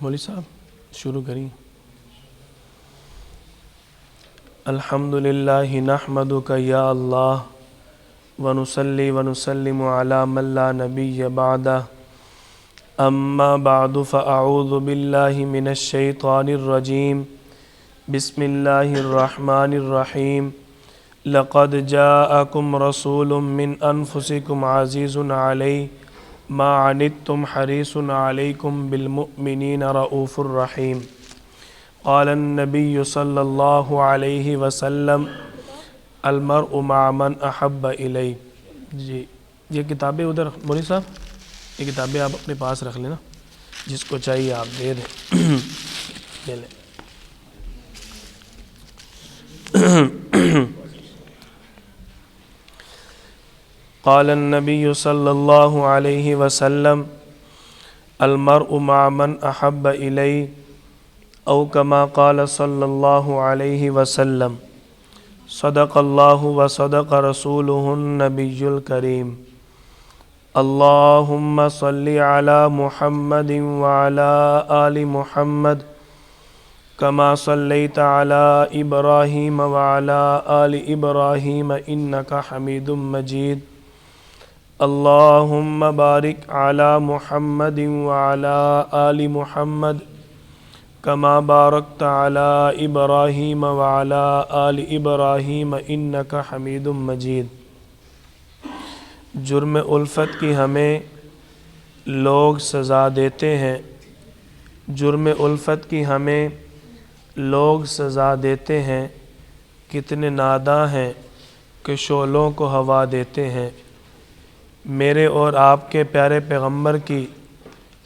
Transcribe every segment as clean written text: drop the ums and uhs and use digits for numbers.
مولوی صاحب شروع کریں۔ الحمدللہ نحمدک یا اللہ ونصلی ونسلم علی من لا نبی بعدہ اما بعد فاعوذ باللہ من الشیطان الرجیم بسم اللہ الرحمن الرحیم لقد جاءکم رسول من انفسکم عزیز علیہ ما عنتم حریص علیکم بالمؤمنین رؤوف الرحیم قال النبی صلی اللہ علیہ وسلم المرء مع من احب الیہ۔ جی یہ کتابیں ادھر مولوی صاحب یہ کتابیں آپ اپنے پاس رکھ لینا، جس کو چاہیے آپ دے دیں لے لیں۔ قال النبی صلی اللہ علیہ وسلم المرء مع من احب الیہ او کما قال صلی اللہ علیہ وسلم صدق اللہ وصدق رسولہ النبی الکریم۔ اللہم صلی علی محمد وعلی آل محمد کما صلیت علی ابراہیم وعلی آل ابراہیم انک حمید مجید۔ اللہم بارک علی محمد وعلی آل محمد کما بارکت علی ابراہیم وعلی آل ابراہیم انک حمید مجید۔ جرم الفت کی ہمیں لوگ سزا دیتے ہیں، جرم الفت کی ہمیں لوگ سزا دیتے ہیں، کتنے ناداں ہیں کہ شعلوں کو ہوا دیتے ہیں۔ میرے اور آپ کے پیارے پیغمبر کی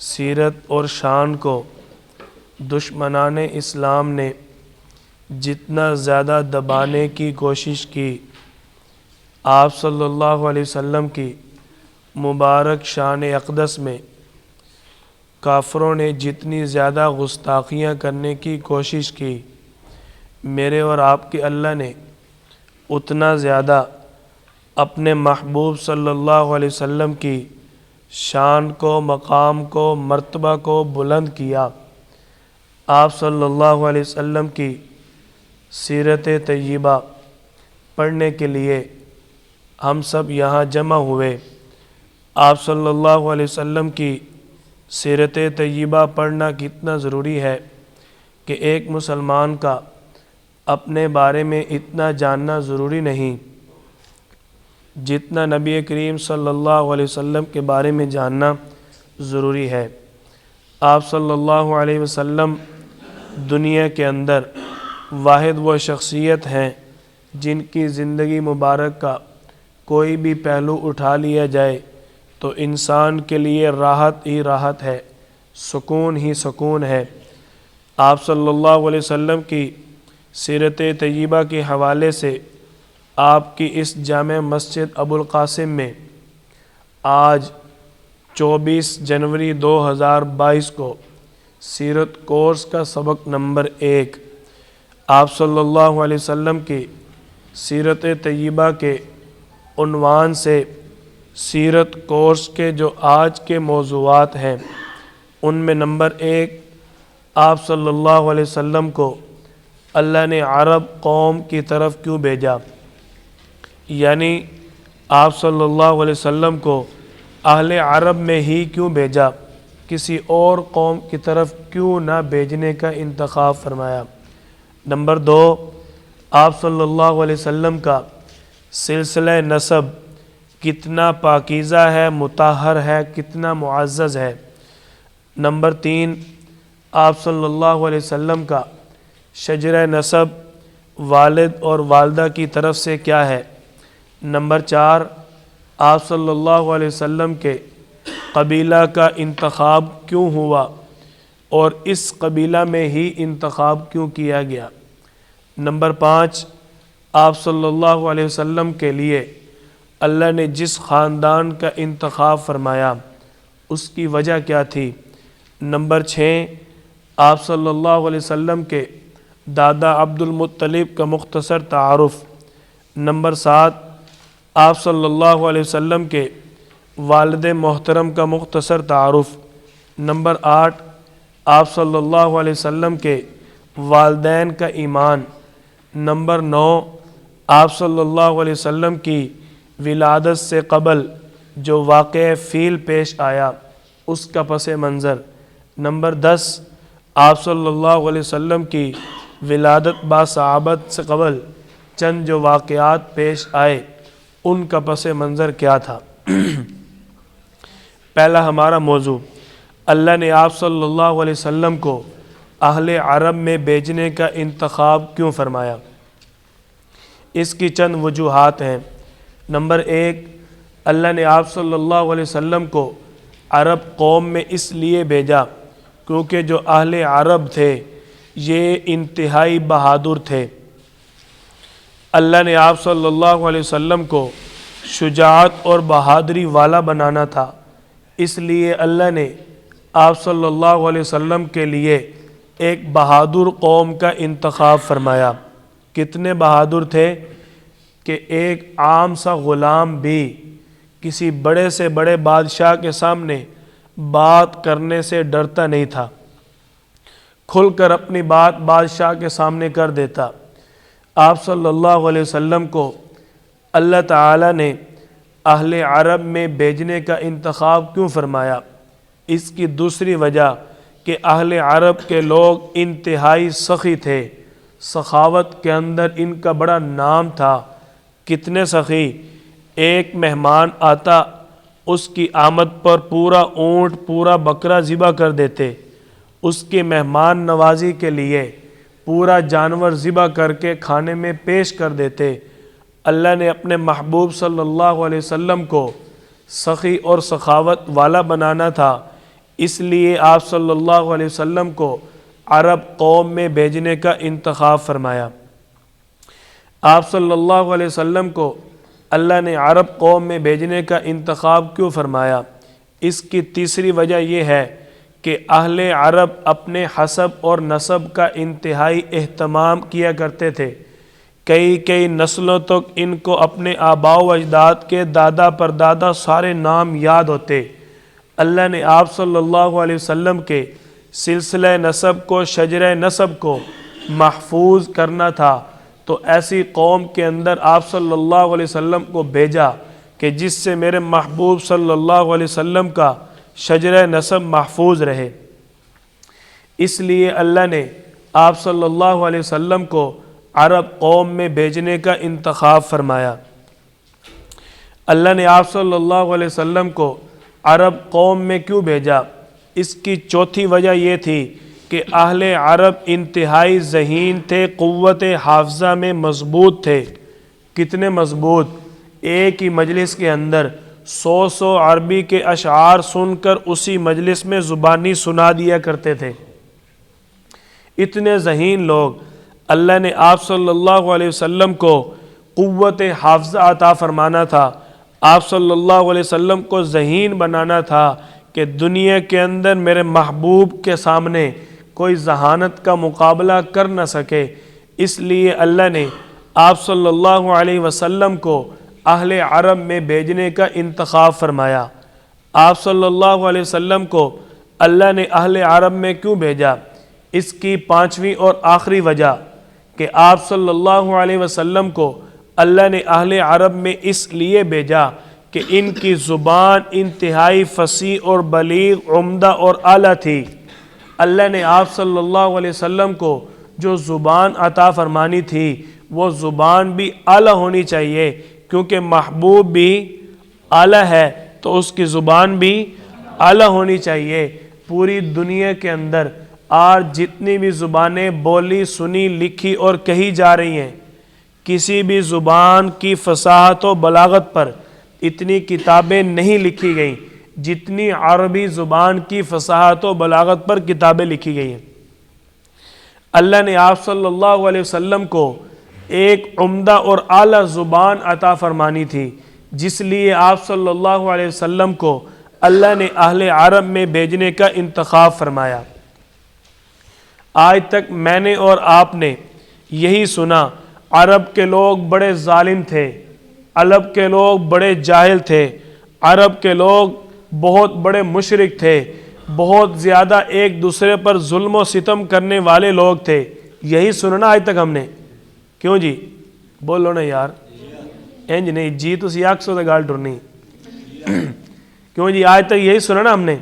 سیرت اور شان کو دشمنان اسلام نے جتنا زیادہ دبانے کی کوشش کی، آپ صلی اللہ علیہ وسلم کی مبارک شان اقدس میں کافروں نے جتنی زیادہ گستاخیاں کرنے کی کوشش کی، میرے اور آپ کے اللہ نے اتنا زیادہ اپنے محبوب صلی اللہ علیہ وسلم کی شان کو، مقام کو، مرتبہ کو بلند کیا۔ آپ صلی اللہ علیہ وسلم کی سیرت طیبہ پڑھنے کے لیے ہم سب یہاں جمع ہوئے۔ آپ صلی اللہ علیہ وسلم کی سیرت طیبہ پڑھنا کتنا ضروری ہے کہ ایک مسلمان کا اپنے بارے میں اتنا جاننا ضروری نہیں جتنا نبی کریم صلی اللہ علیہ وسلم کے بارے میں جاننا ضروری ہے۔ آپ صلی اللہ علیہ وسلم دنیا کے اندر واحد وہ شخصیت ہیں جن کی زندگی مبارک کا کوئی بھی پہلو اٹھا لیا جائے تو انسان کے لیے راحت ہی راحت ہے، سکون ہی سکون ہے۔ آپ صلی اللہ علیہ وسلم کی سیرت طیبہ کے حوالے سے آپ کی اس جامع مسجد ابو القاسم میں آج 24 جنوری 2022 کو سیرت کورس کا سبق نمبر 1 آپ صلی اللہ علیہ وسلم کی سیرت طیبہ کے عنوان سے سیرت کورس کے جو آج کے موضوعات ہیں ان میں نمبر 1 آپ صلی اللہ علیہ وسلم کو اللہ نے عرب قوم کی طرف کیوں بھیجا، یعنی آپ صلی اللہ علیہ وسلم کو اہل عرب میں ہی کیوں بھیجا، کسی اور قوم کی طرف کیوں نہ بھیجنے کا انتخاب فرمایا۔ نمبر 2 آپ صلی اللہ علیہ وسلم کا سلسلہ نسب کتنا پاکیزہ ہے، مطہر ہے، کتنا معزز ہے۔ نمبر 3 آپ صلی اللہ علیہ وسلم کا شجرہ نسب والد اور والدہ کی طرف سے کیا ہے۔ نمبر 4 آپ صلی اللہ علیہ وسلم کے قبیلہ کا انتخاب کیوں ہوا اور اس قبیلہ میں ہی انتخاب کیوں کیا گیا۔ نمبر 5 آپ صلی اللہ علیہ وسلم کے لیے اللہ نے جس خاندان کا انتخاب فرمایا اس کی وجہ کیا تھی۔ نمبر 6 آپ صلی اللہ علیہ وسلم کے دادا عبد المطلب کا مختصر تعارف۔ نمبر 7 آپ صلی اللہ علیہ وسلم کے والد محترم کا مختصر تعارف۔ نمبر 8 آپ صلی اللہ علیہ وسلم کے والدین کا ایمان۔ نمبر 9، آپ صلی اللہ علیہ وسلم کی ولادت سے قبل جو واقعہ فیل پیش آیا اس کا پس منظر۔ نمبر 10، آپ صلی اللہ علیہ وسلم کی ولادت باصحابت سے قبل چند جو واقعات پیش آئے ان کا پس منظر کیا تھا۔ پہلا ہمارا موضوع، اللہ نے آپ صلی اللہ علیہ وسلم کو اہل عرب میں بھیجنے کا انتخاب کیوں فرمایا؟ اس کی چند وجوہات ہیں۔ نمبر 1، اللہ نے آپ صلی اللہ علیہ وسلم کو عرب قوم میں اس لیے بھیجا کیونکہ جو اہل عرب تھے یہ انتہائی بہادر تھے۔ اللہ نے آپ صلی اللہ علیہ وسلم کو شجاعت اور بہادری والا بنانا تھا، اس لیے اللہ نے آپ صلی اللہ علیہ وسلم کے لیے ایک بہادر قوم کا انتخاب فرمایا۔ کتنے بہادر تھے کہ ایک عام سا غلام بھی کسی بڑے سے بڑے بادشاہ کے سامنے بات کرنے سے ڈرتا نہیں تھا، کھل کر اپنی بات بادشاہ کے سامنے کر دیتا۔ آپ صلی اللہ علیہ وسلم کو اللہ تعالیٰ نے اہل عرب میں بھیجنے کا انتخاب کیوں فرمایا؟ اس کی دوسری وجہ کہ اہل عرب کے لوگ انتہائی سخی تھے، سخاوت کے اندر ان کا بڑا نام تھا۔ کتنے سخی، ایک مہمان آتا اس کی آمد پر پورا اونٹ پورا بکرا ذبح کر دیتے، اس کے مہمان نوازی کے لیے پورا جانور ذبح کر کے کھانے میں پیش کر دیتے۔ اللہ نے اپنے محبوب صلی اللہ علیہ وسلم کو سخی اور سخاوت والا بنانا تھا، اس لیے آپ صلی اللہ علیہ وسلم کو عرب قوم میں بھیجنے کا انتخاب فرمایا۔ آپ صلی اللہ علیہ وسلم کو اللہ نے عرب قوم میں بھیجنے کا انتخاب کیوں فرمایا؟ اس کی تیسری وجہ یہ ہے کہ اہل عرب اپنے حسب اور نسب کا انتہائی اہتمام کیا کرتے تھے، کئی نسلوں تک ان کو اپنے آباء و اجداد کے دادا پر دادا سارے نام یاد ہوتے۔ اللہ نے آپ صلی اللہ علیہ وسلم کے سلسلہ نسب کو، شجرہ نسب کو محفوظ کرنا تھا، تو ایسی قوم کے اندر آپ صلی اللہ علیہ وسلم کو بھیجا کہ جس سے میرے محبوب صلی اللہ علیہ وسلم کا شجرہ نسب محفوظ رہے۔ اس لیے اللہ نے آپ صلی اللہ علیہ وسلم کو عرب قوم میں بھیجنے کا انتخاب فرمایا۔ اللہ نے آپ صلی اللہ علیہ وسلم کو عرب قوم میں کیوں بھیجا؟ اس کی چوتھی وجہ یہ تھی کہ اہل عرب انتہائی ذہین تھے، قوت حافظہ میں مضبوط تھے۔ کتنے مضبوط؟ ایک ہی مجلس کے اندر 100 عربی کے اشعار سن کر اسی مجلس میں زبانی سنا دیا کرتے تھے۔ اتنے ذہین لوگ، اللہ نے آپ صلی اللہ علیہ وسلم کو قوت حافظہ عطا فرمانا تھا، آپ صلی اللہ علیہ وسلم کو ذہین بنانا تھا کہ دنیا کے اندر میرے محبوب کے سامنے کوئی ذہانت کا مقابلہ کر نہ سکے۔ اس لیے اللہ نے آپ صلی اللہ علیہ وسلم کو اہل عرب میں بھیجنے کا انتخاب فرمایا۔ آپ صلی اللہ علیہ وسلم کو اللہ نے اہل عرب میں کیوں بھیجا؟ اس کی پانچویں اور آخری وجہ کہ آپ صلی اللہ علیہ وسلم کو اللہ نے اہل عرب میں اس لیے بھیجا کہ ان کی زبان انتہائی فصیح اور بلیغ، عمدہ اور اعلیٰ تھی۔ اللہ نے آپ صلی اللہ علیہ وسلم کو جو زبان عطا فرمانی تھی وہ زبان بھی اعلیٰ ہونی چاہیے، کیونکہ محبوب بھی اعلیٰ ہے تو اس کی زبان بھی اعلیٰ ہونی چاہیے۔ پوری دنیا کے اندر آج جتنی بھی زبانیں بولی، سنی، لکھی اور کہی جا رہی ہیں، کسی بھی زبان کی فصاحت و بلاغت پر اتنی کتابیں نہیں لکھی گئیں جتنی عربی زبان کی فصاحت و بلاغت پر کتابیں لکھی گئی ہیں۔ اللہ نے آپ صلی اللہ علیہ وسلم کو ایک عمدہ اور اعلیٰ زبان عطا فرمانی تھی، جس لیے آپ صلی اللہ علیہ وسلم کو اللہ نے اہل عرب میں بھیجنے کا انتخاب فرمایا۔ آج تک میں نے اور آپ نے یہی سنا، عرب کے لوگ بڑے ظالم تھے، عرب کے لوگ بڑے جاہل تھے، عرب کے لوگ بہت بڑے مشرک تھے، بہت زیادہ ایک دوسرے پر ظلم و ستم کرنے والے لوگ تھے. یہی سننا آج تک ہم نے. کیوں جی؟ بولو نا یار. انج نہیں جی تسی آکسو تے گل ٹرنی. کیوں جی؟ آج تک یہی سنا نا ہم نے.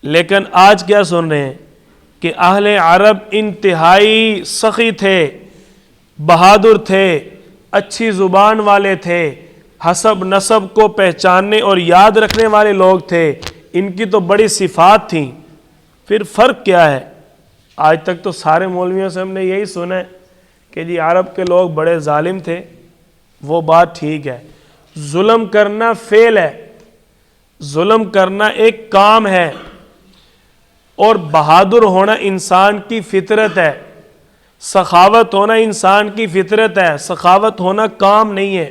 لیکن آج کیا سن رہے ہیں کہ اہل عرب انتہائی سخی تھے، بہادر تھے، اچھی زبان والے تھے، حسب نسب کو پہچاننے اور یاد رکھنے والے لوگ تھے. ان کی تو بڑی صفات تھیں. پھر فرق کیا ہے؟ آج تک تو سارے مولویوں سے ہم نے یہی سنا ہے کہ جی عرب کے لوگ بڑے ظالم تھے. وہ بات ٹھیک ہے، ظلم کرنا فعل ہے، ظلم کرنا ایک کام ہے، اور بہادر ہونا انسان کی فطرت ہے، سخاوت ہونا انسان کی فطرت ہے. سخاوت ہونا کام نہیں ہے.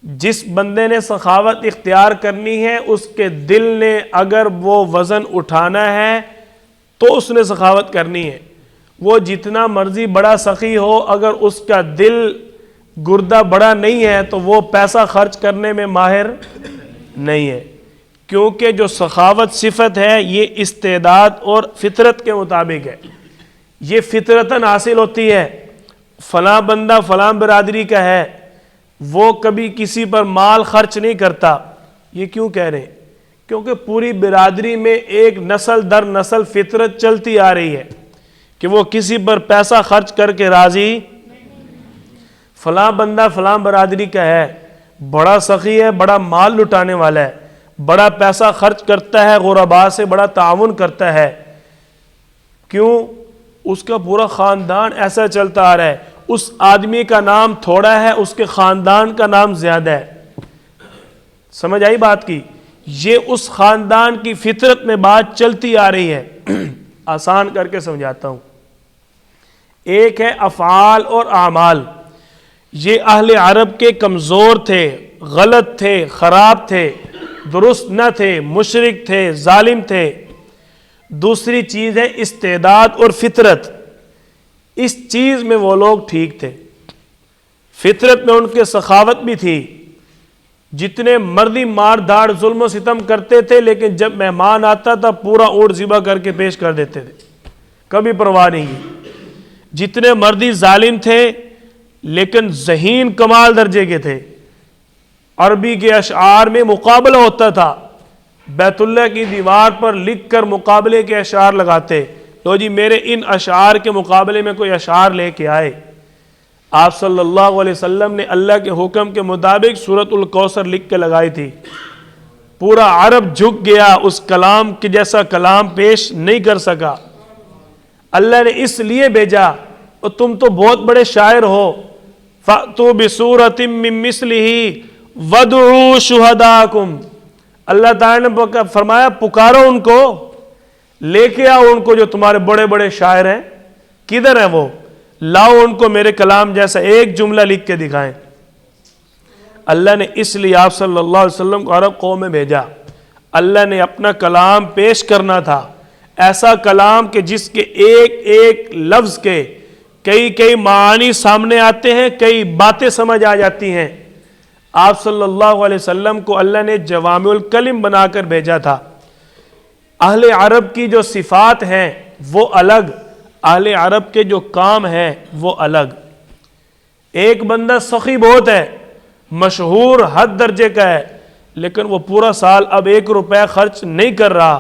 جس بندے نے سخاوت اختیار کرنی ہے اس کے دل نے اگر وہ وزن اٹھانا ہے تو اس نے سخاوت کرنی ہے. وہ جتنا مرضی بڑا سخی ہو، اگر اس کا دل گردہ بڑا نہیں ہے تو وہ پیسہ خرچ کرنے میں ماہر نہیں ہے. کیونکہ جو سخاوت صفت ہے یہ استعداد اور فطرت کے مطابق ہے. یہ فطرتاً حاصل ہوتی ہے. فلاں بندہ فلاں برادری کا ہے، وہ کبھی کسی پر مال خرچ نہیں کرتا. یہ کیوں کہہ رہے ہیں؟ کیونکہ پوری برادری میں ایک نسل در نسل فطرت چلتی آ رہی ہے کہ وہ کسی پر پیسہ خرچ کر کے راضی. فلاں بندہ فلاں برادری کا ہے، بڑا سخی ہے، بڑا مال لٹانے والا ہے، بڑا پیسہ خرچ کرتا ہے، غرباء سے بڑا تعاون کرتا ہے. کیوں؟ اس کا پورا خاندان ایسا چلتا آ رہا ہے. اس آدمی کا نام تھوڑا ہے، اس کے خاندان کا نام زیادہ ہے. سمجھ آئی بات کی؟ یہ اس خاندان کی فطرت میں بات چلتی آ رہی ہے. آسان کر کے سمجھاتا ہوں. ایک ہے افعال اور اعمال. یہ اہل عرب کے کمزور تھے، غلط تھے، خراب تھے، درست نہ تھے، مشرک تھے، ظالم تھے. دوسری چیز ہے استعداد اور فطرت. اس چیز میں وہ لوگ ٹھیک تھے. فطرت میں ان کے سخاوت بھی تھی. جتنے مرضی مار دھاڑ ظلم و ستم کرتے تھے، لیکن جب مہمان آتا تھا پورا اونٹ ذبح کر کے پیش کر دیتے تھے، کبھی پرواہ نہیں کی. جتنے مرضی ظالم تھے لیکن ذہین کمال درجے کے تھے. عربی کے اشعار میں مقابلہ ہوتا تھا. بیت اللہ کی دیوار پر لکھ کر مقابلے کے اشعار لگاتے. لو جی میرے ان اشعار کے مقابلے میں کوئی اشعار لے کے آئے. آپ صلی اللہ علیہ وسلم نے اللہ کے حکم کے مطابق سورۃ الکوثر لکھ کے لگائی تھی. پورا عرب جھک گیا، اس کلام کے جیسا کلام پیش نہیں کر سکا. اللہ نے اس لیے بھیجا، اور تم تو بہت بڑے شاعر ہو، فَأْتُوا بِسُورَةٍ مِّن مِّثْلِهِ وَادْعُوا شُهَدَاءَكُمْ. اللہ تعالیٰ نے فرمایا پکارو ان کو، لے کے آؤ ان کو جو تمہارے بڑے بڑے شاعر ہیں. کدھر ہیں وہ؟ لاؤ ان کو میرے کلام جیسا ایک جملہ لکھ کے دکھائیں. اللہ نے اس لیے آپ صلی اللہ علیہ وسلم کو عرب قوم میں بھیجا. اللہ نے اپنا کلام پیش کرنا تھا، ایسا کلام کہ جس کے ایک ایک لفظ کے کئی کئی معانی سامنے آتے ہیں، کئی باتیں سمجھ آ جاتی ہیں. آپ صلی اللہ علیہ وسلم کو اللہ نے جوامع الکلم بنا کر بھیجا تھا. اہل عرب کی جو صفات ہیں وہ الگ، اہل عرب کے جو کام ہیں وہ الگ. ایک بندہ سخی بہت ہے، مشہور حد درجے کا ہے، لیکن وہ پورا سال اب 1 روپے خرچ نہیں کر رہا.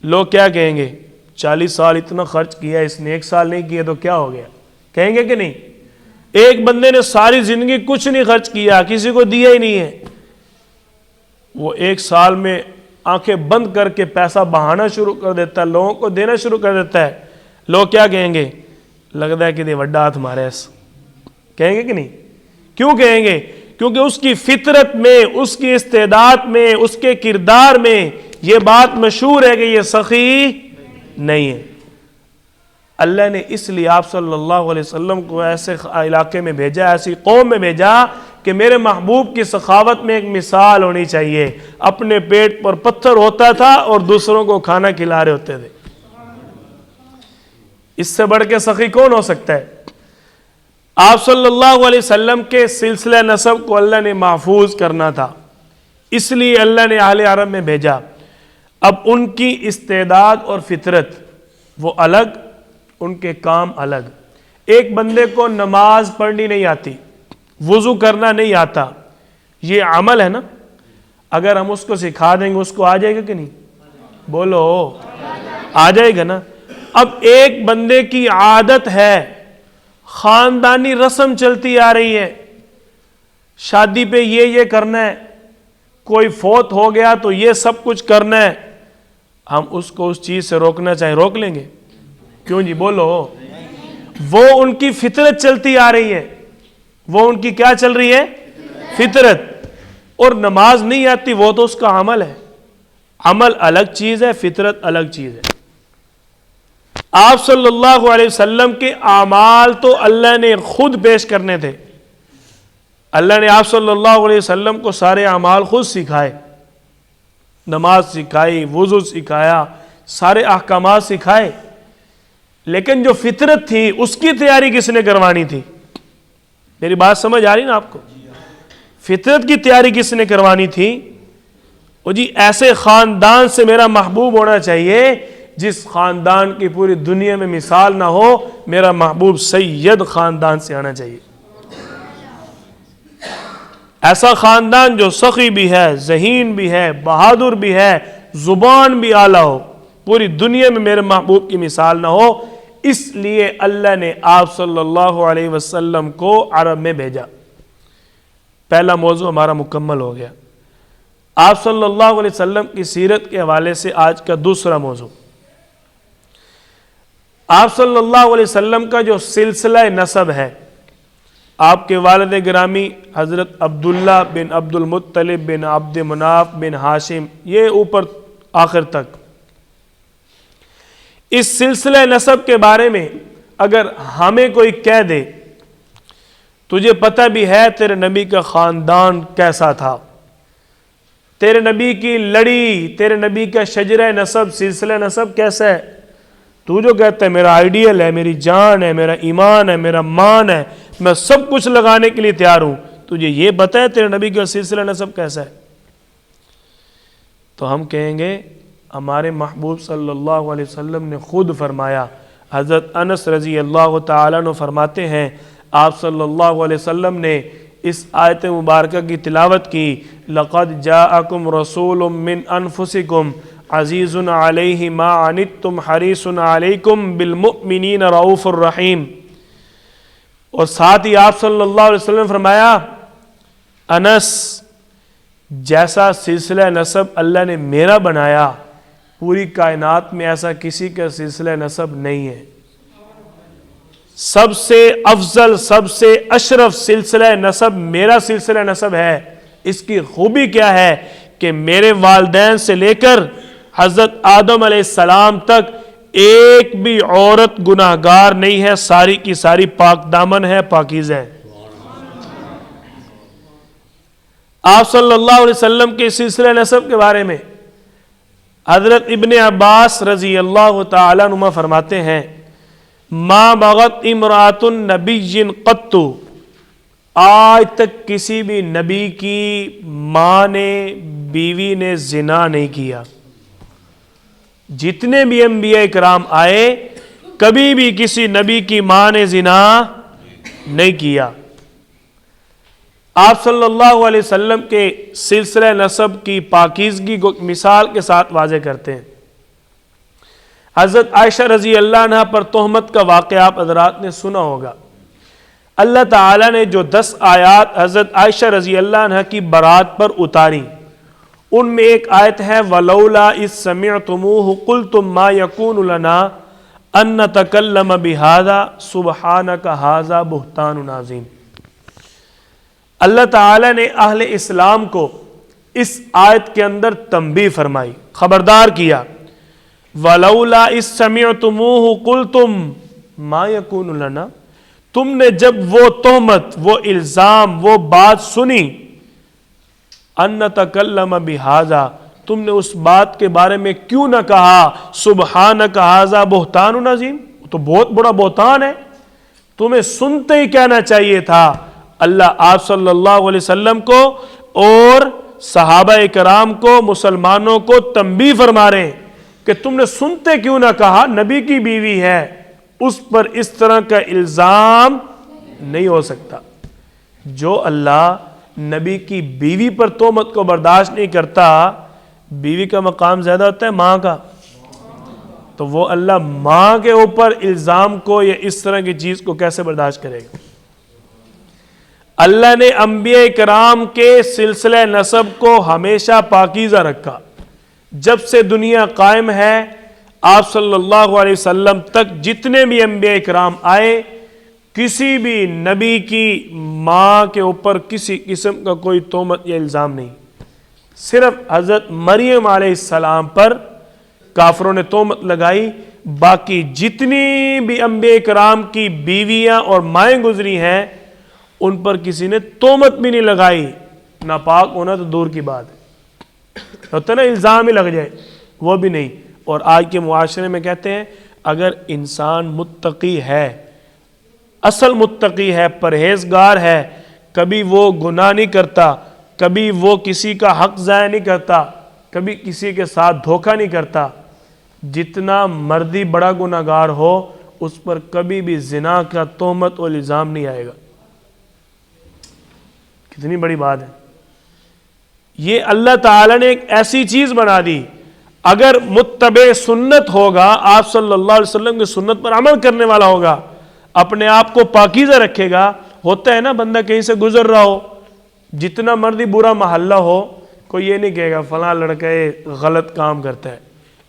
لوگ کیا کہیں گے؟ 40 سال اتنا خرچ کیا اس نے، 1 سال نہیں کیا تو کیا ہو گیا؟ کہیں گے کہ نہیں؟ ایک بندے نے ساری زندگی کچھ نہیں خرچ کیا، کسی کو دیا ہی نہیں ہے، وہ 1 سال میں آنکھیں بند کر کے پیسہ بہانا شروع کر دیتا ہے، لوگوں کو دینا شروع کر دیتا ہے. لوگ کیا کہیں گے؟ لگتا ہے کہ دے وڈا ہاتھ مارے ایس. کہیں گے کہ نہیں؟ کیوں کہیں گے؟ کیونکہ اس کی فطرت میں، اس کی استعداد میں، اس کے کردار میں یہ بات مشہور ہے کہ یہ سخی نہیں ہے. اللہ نے اس لیے آپ صلی اللہ علیہ وسلم کو ایسے علاقے میں بھیجا، ایسی قوم میں بھیجا کہ میرے محبوب کی سخاوت میں ایک مثال ہونی چاہیے. اپنے پیٹ پر پتھر ہوتا تھا اور دوسروں کو کھانا کھلا رہے ہوتے تھے. اس سے بڑھ کے سخی کون ہو سکتا ہے؟ آپ صلی اللہ علیہ وسلم کے سلسلہ نسب کو اللہ نے محفوظ کرنا تھا، اس لیے اللہ نے اہل عرب میں بھیجا. اب ان کی استعداد اور فطرت وہ الگ، ان کے کام الگ۔ ایک بندے کو نماز پڑھنی نہیں آتی، وضو کرنا نہیں آتا، یہ عمل ہے نا، اگر ہم اس کو سکھا دیں گے اس کو آ جائے گا کہ نہیں؟ بولو آ جائے گا نا۔ اب ایک بندے کی عادت ہے، خاندانی رسم چلتی آ رہی ہے، شادی پہ یہ کرنا ہے، کوئی فوت ہو گیا تو یہ سب کچھ کرنا ہے، ہم اس کو اس چیز سے روکنا چاہیں روک لیں گے؟ کیوں جی بولو؟ وہ ان کی فطرت چلتی آ رہی ہے، وہ ان کی کیا چل رہی ہے؟ فطرت۔ اور نماز نہیں آتی وہ تو اس کا عمل ہے، عمل الگ چیز ہے، فطرت الگ چیز ہے۔ آپ صلی اللہ علیہ وسلم کے اعمال تو اللہ نے خود پیش کرنے تھے، اللہ نے آپ صلی اللہ علیہ وسلم کو سارے اعمال خود سکھائے، نماز سکھائی، وضو سکھایا، سارے احکامات سکھائے، لیکن جو فطرت تھی اس کی تیاری کس نے کروانی تھی؟ میری بات سمجھ آ رہی نا آپ کو؟ فطرت کی تیاری کس نے کروانی تھی؟ وہ جی ایسے خاندان سے میرا محبوب ہونا چاہیے جس خاندان کی پوری دنیا میں مثال نہ ہو، میرا محبوب سید خاندان سے آنا چاہیے، ایسا خاندان جو سخی بھی ہے، ذہین بھی ہے، بہادر بھی ہے، زبان بھی اعلیٰ ہو، پوری دنیا میں میرے محبوب کی مثال نہ ہو۔ اس لیے اللہ نے آپ صلی اللہ علیہ وسلم کو عرب میں بھیجا۔ پہلا موضوع ہمارا مکمل ہو گیا۔ آپ صلی اللہ علیہ وسلم کی سیرت کے حوالے سے آج کا دوسرا موضوع، آپ صلی اللہ علیہ وسلم کا جو سلسلہ نسب ہے، آپ کے والد گرامی حضرت عبداللہ بن عبد المطلب بن عبد مناف بن ہاشم، یہ اوپر آخر تک، اس سلسلہ نسب کے بارے میں اگر ہمیں کوئی کہہ دے تجھے پتہ بھی ہے تیرے نبی کا خاندان کیسا تھا، تیرے نبی کی لڑی، تیرے نبی کا شجرہ نسب، سلسلہ نسب کیسا ہے، تو جو کہتا ہے میرا آئیڈیل ہے، میری جان ہے، میرا ایمان ہے، میرا مان ہے، میں سب کچھ لگانے کے لیے تیار ہوں، تجھے یہ پتہ ہے تیرے نبی کا سلسلہ نسب کیسا ہے؟ تو ہم کہیں گے ہمارے محبوب صلی اللہ علیہ وسلم نے خود فرمایا۔ حضرت انس رضی اللہ تعالیٰ عنہ فرماتے ہیں آپ صلی اللہ علیہ وسلم نے اس آیت مبارکہ کی تلاوت کی، لَقَدْ جَاءَكُمْ رَسُولٌ مِّنْ أَنفُسِكُمْ عَزِيزٌ عَلَيْهِ مَا عَنِتُّمْ حَرِيصٌ عَلَيْكُمْ بِالْمُؤْمِنِينَ رَءُوفٌ رَحِيمٌ۔ اور ساتھ ہی آپ صلی اللہ علیہ وسلم فرمایا انس جیسا سلسلہ نسب اللہ نے میرا بنایا پوری کائنات میں ایسا کسی کا سلسلہ نسب نہیں ہے، سب سے افضل سب سے اشرف سلسلہ نسب میرا سلسلہ نسب ہے۔ اس کی خوبی کیا ہے کہ میرے والدین سے لے کر حضرت آدم علیہ السلام تک ایک بھی عورت گناہگار نہیں ہے، ساری کی ساری پاک دامن ہے، پاکیزہ ہے۔ آپ صلی اللہ علیہ وسلم کے سلسلہ نسب کے بارے میں حضرت ابن عباس رضی اللہ تعالیٰ عنہ فرماتے ہیں ما بغت امرأۃ نبی قط، آج تک کسی بھی نبی کی ماں نے، بیوی نے زنا نہیں کیا، جتنے بھی انبیاء کرام آئے کبھی بھی کسی نبی کی ماں نے زنا نہیں کیا۔ آپ صلی اللہ علیہ وسلم کے سلسلہ نسب کی پاکیزگی کو مثال کے ساتھ واضح کرتے ہیں۔ حضرت عائشہ رضی اللہ عنہ پر تہمت کا واقعہ آپ حضرات نے سنا ہوگا۔ اللہ تعالیٰ نے جو 10 آیات حضرت عائشہ رضی اللہ عنہ کی برات پر اتاری، ان میں ایک آیت ہے وَلَوْلَا إِذْ سَمِعْتُمُوهُ قُلْتُمْ مَا يَكُونُ لَنَا أَن نَّتَكَلَّمَ بِهَذَا سُبْحَانَكَ هَذَا بُهْتَانٌ عَظِيمٌ۔ اللہ تعالیٰ نے اہل اسلام کو اس آیت کے اندر تنبیہ فرمائی، خبردار کیا وَلَوْلَا إِذْ سَمِعْتُمُوهُ قُلْتُمْ مَا يَكُونُ لَنَا، تم نے جب وہ تہمت، وہ الزام، وہ بات سنی ان نتکلم بہذا، تم نے اس بات کے بارے میں کیوں نہ کہا سبحانک ھذا بہتان عظیم، تو بہت بڑا بہتان ہے، تمہیں سنتے ہی کہنا چاہیے تھا۔ اللہ آپ صلی اللہ علیہ وسلم کو اور صحابہ کرام کو، مسلمانوں کو تنبیہ فرما رہے ہیں کہ تم نے سنتے کیوں نہ کہا نبی کی بیوی ہے، اس پر اس طرح کا الزام نہیں ہو سکتا۔ جو اللہ نبی کی بیوی پر تہمت کو برداشت نہیں کرتا، بیوی کا مقام زیادہ ہوتا ہے ماں کا، تو وہ اللہ ماں کے اوپر الزام کو یا اس طرح کی چیز کو کیسے برداشت کرے گا؟ اللہ نے انبیاء کرام کے سلسلہ نسب کو ہمیشہ پاکیزہ رکھا۔ جب سے دنیا قائم ہے، آپ صلی اللہ علیہ وسلم تک جتنے بھی انبیاء کرام آئے، کسی بھی نبی کی ماں کے اوپر کسی قسم کا کوئی تہمت یا الزام نہیں۔ صرف حضرت مریم علیہ السلام پر کافروں نے تہمت لگائی، باقی جتنی بھی انبیاء کرام کی بیویاں اور مائیں گزری ہیں ان پر کسی نے تہمت بھی نہیں لگائی۔ ناپاک ہونا تو دور کی بات ہے، ہوتا نا الزام ہی لگ جائے، وہ بھی نہیں۔ اور آج کے معاشرے میں کہتے ہیں اگر انسان متقی ہے، اصل متقی ہے، پرہیزگار ہے، کبھی وہ گناہ نہیں کرتا، کبھی وہ کسی کا حق ضائع نہیں کرتا، کبھی کسی کے ساتھ دھوکہ نہیں کرتا، جتنا مردی بڑا گناہگار ہو اس پر کبھی بھی زنا کا تہمت اور الزام نہیں آئے گا۔ کتنی بڑی بات ہے یہ! اللہ تعالیٰ نے ایک ایسی چیز بنا دی، اگر متبع سنت ہوگا، آپ صلی اللہ علیہ وسلم کی سنت پر عمل کرنے والا ہوگا، اپنے آپ کو پاکیزہ رکھے گا۔ ہوتا ہے نا بندہ کہیں سے گزر رہا ہو، جتنا مرضی برا محلہ ہو، کوئی یہ نہیں کہے گا فلاں لڑکا یہ غلط کام کرتا ہے،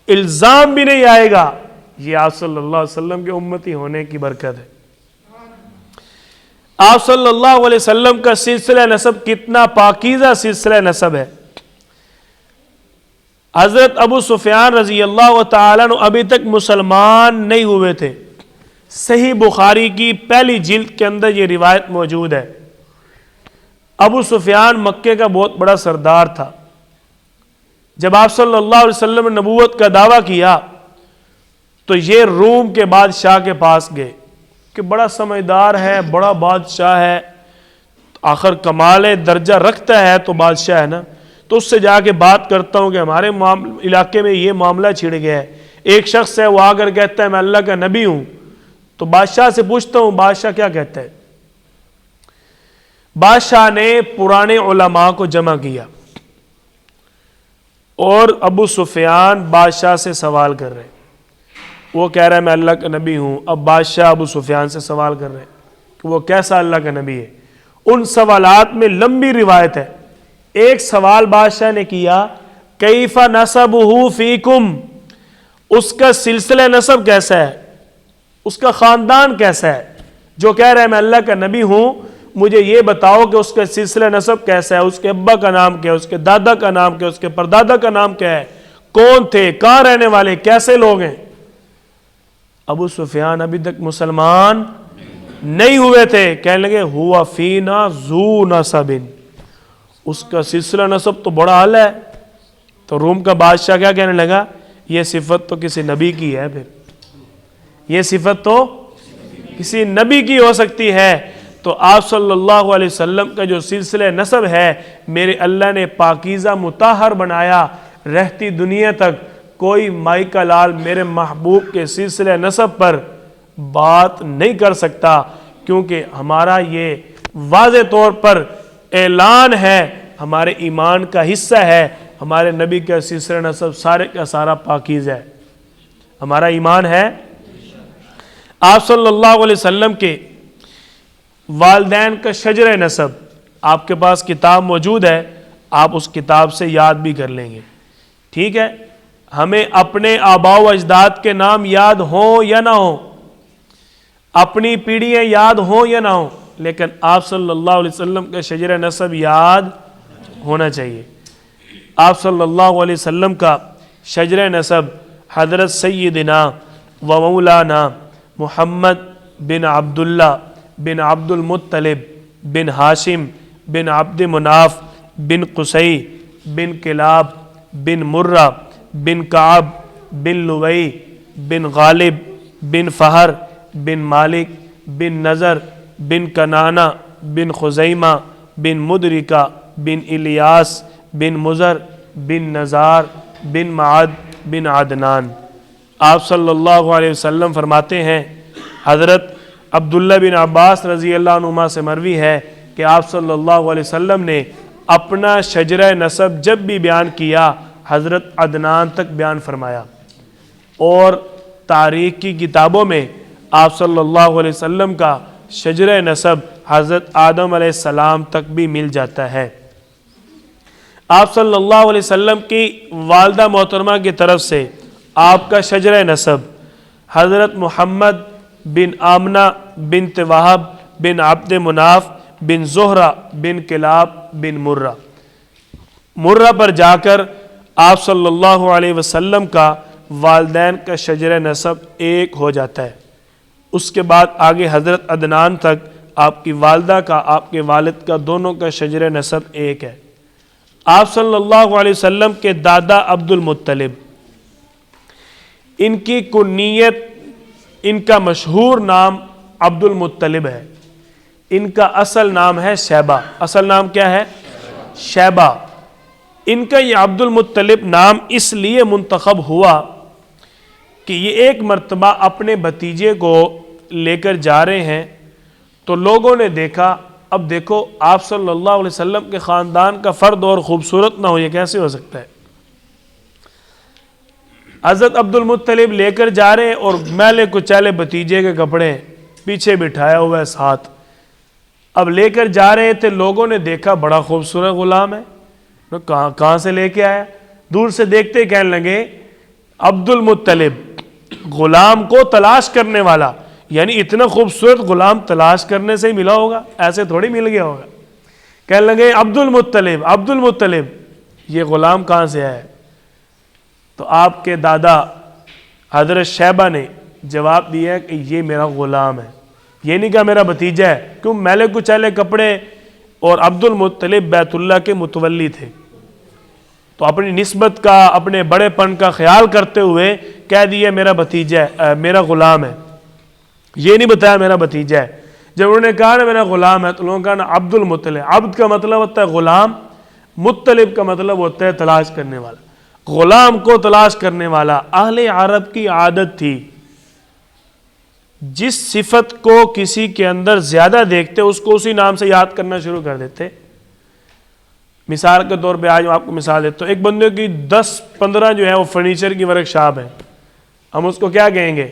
الزام بھی نہیں آئے گا۔ یہ آپ صلی اللہ علیہ وسلم کے امتی ہونے کی برکت ہے۔ آپ صلی اللہ علیہ وسلم کا سلسلہ نسب کتنا پاکیزہ سلسلہ نسب ہے۔ حضرت ابو سفیان رضی اللہ تعالیٰ عنہ ابھی تک مسلمان نہیں ہوئے تھے۔ صحیح بخاری کی پہلی جلد کے اندر یہ روایت موجود ہے۔ ابو سفیان مکے کا بہت بڑا سردار تھا۔ جب آپ صلی اللہ علیہ وسلم نے نبوت کا دعویٰ کیا تو یہ روم کے بادشاہ کے پاس گئے کہ بڑا سمجھدار ہے، بڑا بادشاہ ہے، آخر کمال درجہ رکھتا ہے تو بادشاہ ہے نا، تو اس سے جا کے بات کرتا ہوں کہ ہمارے علاقے میں یہ معاملہ چھڑ گیا ہے۔ ایک شخص ہے وہ آ کر کہتا ہے میں اللہ کا نبی ہوں، تو بادشاہ سے پوچھتا ہوں بادشاہ کیا کہتا ہے؟ بادشاہ نے پرانے علماء کو جمع کیا اور ابو سفیان بادشاہ سے سوال کر رہے ہیں۔ وہ کہہ رہا ہے میں اللہ کا نبی ہوں۔ اب بادشاہ ابو سفیان سے سوال کر رہے ہیں کہ وہ کیسا اللہ کا نبی ہے۔ ان سوالات میں لمبی روایت ہے۔ ایک سوال بادشاہ نے کیا کیف نسبہ فیکم، اس کا سلسلہ نسب کیسا ہے، اس کا خاندان کیسا ہے؟ جو کہہ رہا ہے میں اللہ کا نبی ہوں، مجھے یہ بتاؤ کہ اس کا سلسلہ نسب کیسا ہے، اس کے ابا کا نام کیا ہے، اس کے دادا کا نام کیا ہے، اس کے پردادا کا نام کیا ہے، کون تھے، کہاں رہنے والے، کیسے لوگ ہیں؟ ابو سفیان ابھی تک مسلمان نہیں ہوئے تھے، کہنے لگے ہوا فینا ذو نسب، اس کا سلسلہ نسب تو بڑا اعلی ہے۔ تو روم کا بادشاہ کیا کہنے لگا، یہ صفت تو کسی نبی کی ہے، پھر یہ صفت تو کسی نبی کی ہو سکتی ہے۔ تو آپ صلی اللہ علیہ وسلم کا جو سلسلہ نسب ہے میرے اللہ نے پاکیزہ مطہر بنایا، رہتی دنیا تک کوئی مائی کا لال میرے محبوب کے سلسلہ نسب پر بات نہیں کر سکتا، کیونکہ ہمارا یہ واضح طور پر اعلان ہے، ہمارے ایمان کا حصہ ہے، ہمارے نبی کا سلسلہ نسب سارے کا سارا پاکیزہ ہے، ہمارا ایمان ہے۔ آپ صلی اللہ علیہ وسلم کے والدین کا شجرہ نسب آپ کے پاس کتاب موجود ہے، آپ اس کتاب سے یاد بھی کر لیں گے، ٹھیک ہے؟ ہمیں اپنے آباء و اجداد کے نام یاد ہوں یا نہ ہوں، اپنی پیڑھیاں یاد ہوں یا نہ ہوں، لیکن آپ صلی اللہ علیہ وسلم کا شجرہ نسب یاد ہونا چاہیے۔ آپ صلی اللہ علیہ وسلم کا شجرہ نسب حضرت سیدنا و مولانا محمد بن عبداللہ بن عبد المطلب بن ہاشم بن عبد مناف بن قصی بن کلاب بن مرہ بن کعب بن لوئی بن غالب بن فہر بن مالک بن نظر بن کنانہ بن خزیمہ بن مدرکہ بن الیاس بن مزر بن نزار بن معد بن عدنان۔ آپ صلی اللہ علیہ وسلم فرماتے ہیں، حضرت عبداللہ بن عباس رضی اللہ عنہما سے مروی ہے کہ آپ صلی اللہ علیہ وسلم نے اپنا شجرہ نسب جب بھی بیان کیا حضرت عدنان تک بیان فرمایا، اور تاریخ کی کتابوں میں آپ صلی اللہ علیہ وسلم کا شجرہ نسب حضرت آدم علیہ السلام تک بھی مل جاتا ہے۔ آپ صلی اللہ علیہ وسلم کی والدہ محترمہ کی طرف سے آپ کا شجرہ نسب حضرت محمد بن آمنہ بنت وہب بن عبد مناف بن زہرہ بن کلاب بن مرہ پر جا کر آپ صلی اللہ علیہ وسلم کا والدین کا شجرہ نسب ایک ہو جاتا ہے۔ اس کے بعد آگے حضرت عدنان تک آپ کی والدہ کا آپ کے والد کا دونوں کا شجرہ نسب ایک ہے۔ آپ صلی اللہ علیہ وسلم کے دادا عبد المطلب، ان کی کنیت، ان کا مشہور نام عبد المطلب ہے، ان کا اصل نام ہے شیبہ۔ اصل نام کیا ہے؟ شیبہ۔ ان کا یہ عبد المطلب نام اس لیے منتخب ہوا کہ یہ ایک مرتبہ اپنے بھتیجے کو لے کر جا رہے ہیں تو لوگوں نے دیکھا، اب دیکھو آپ صلی اللہ علیہ وسلم کے خاندان کا فرد اور خوبصورت نہ ہو، یہ کیسے ہو سکتا ہے؟ حضرت عبد المطلب لے کر جا رہے ہیں اور میلے کچیلے بھتیجے کے کپڑے پیچھے بٹھایا ہوا ہے ساتھ۔ اب لے کر جا رہے تھے، لوگوں نے دیکھا بڑا خوبصورت غلام ہے، کہاں سے لے کے آیا؟ دور سے دیکھتے کہنے لگے عبد المطلب، غلام کو تلاش کرنے والا، یعنی اتنا خوبصورت غلام تلاش کرنے سے ہی ملا ہوگا، ایسے تھوڑی مل گیا ہوگا۔ کہنے لگے عبد المطلب، عبد المطلب، یہ غلام کہاں سے آیا؟ تو آپ کے دادا حضرت شیبہ نے جواب دیا کہ یہ میرا غلام ہے، یہ نہیں کہا میرا بھتیجا ہے، کیوں؟ میلے کچیلے کپڑے، اور عبد المطلب بیت اللہ کے متولی تھے، تو اپنی نسبت کا، اپنے بڑے پن کا خیال کرتے ہوئے کہہ دیا میرا بھتیجا ہے، میرا غلام ہے، یہ نہیں بتایا میرا بھتیجا ہے۔ جب انہوں نے کہا نا میرا غلام ہے تو لوگوں نے کہا نا عبد المطلب، عبد کا مطلب ہوتا ہے غلام، مطلب کا مطلب ہوتا ہے تلاش کرنے والا، غلام کو تلاش کرنے والا۔ اہل عرب کی عادت تھی جس صفت کو کسی کے اندر زیادہ دیکھتے اس کو اسی نام سے یاد کرنا شروع کر دیتے۔ مثال کے طور پہ آج میں آپ کو مثال دیتا ہوں، ایک بندے کی 10-15 جو ہے وہ فرنیچر کی ورک شاپ ہے، ہم اس کو کیا کہیں گے؟